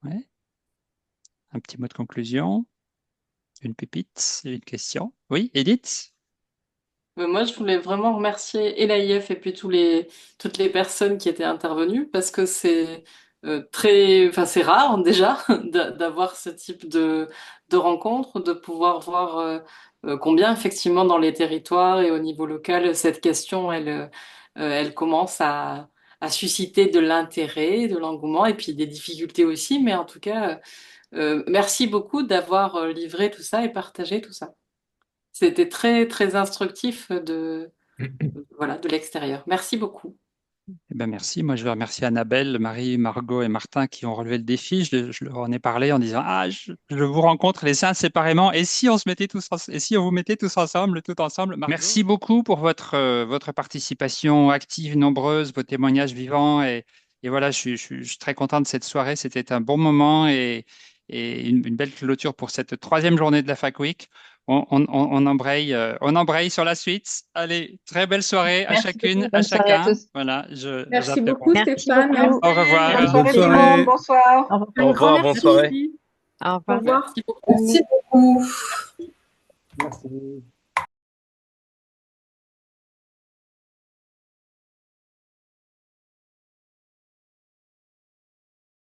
Ouais. Un petit mot de conclusion, une pépite, une question. Oui, Edith? Moi, je voulais vraiment remercier et l'AIF et puis toutes les personnes qui étaient intervenues parce que c'est enfin, c'est rare déjà d'avoir ce type de rencontre, de pouvoir voir combien effectivement dans les territoires et au niveau local, cette question, elle commence à susciter de l'intérêt, de l'engouement et puis des difficultés aussi. Mais en tout cas, merci beaucoup d'avoir livré tout ça et partagé tout ça. C'était très, très instructif voilà, de l'extérieur. Merci beaucoup. Eh ben merci. Moi, je veux remercier Annabelle, Marie, Margot et Martin qui ont relevé le défi. Je leur en ai parlé en disant, je vous rencontre les uns séparément. Et si on se mettait et si on vous mettait tous ensemble, tout ensemble. Merci beaucoup pour votre participation active, nombreuse, vos témoignages vivants. Et voilà, je suis très content de cette soirée. C'était un bon moment et une belle clôture pour cette 3e journée de la Fac Week. On embraye sur la suite. Allez, très belle soirée à chacune, à chacun. Voilà, Merci beaucoup, Stéphane. Beaucoup. Au revoir. Bonne soirée tout le monde. Bonsoir. Au revoir, bonne soirée. Au revoir. Au revoir. Merci beaucoup. Merci.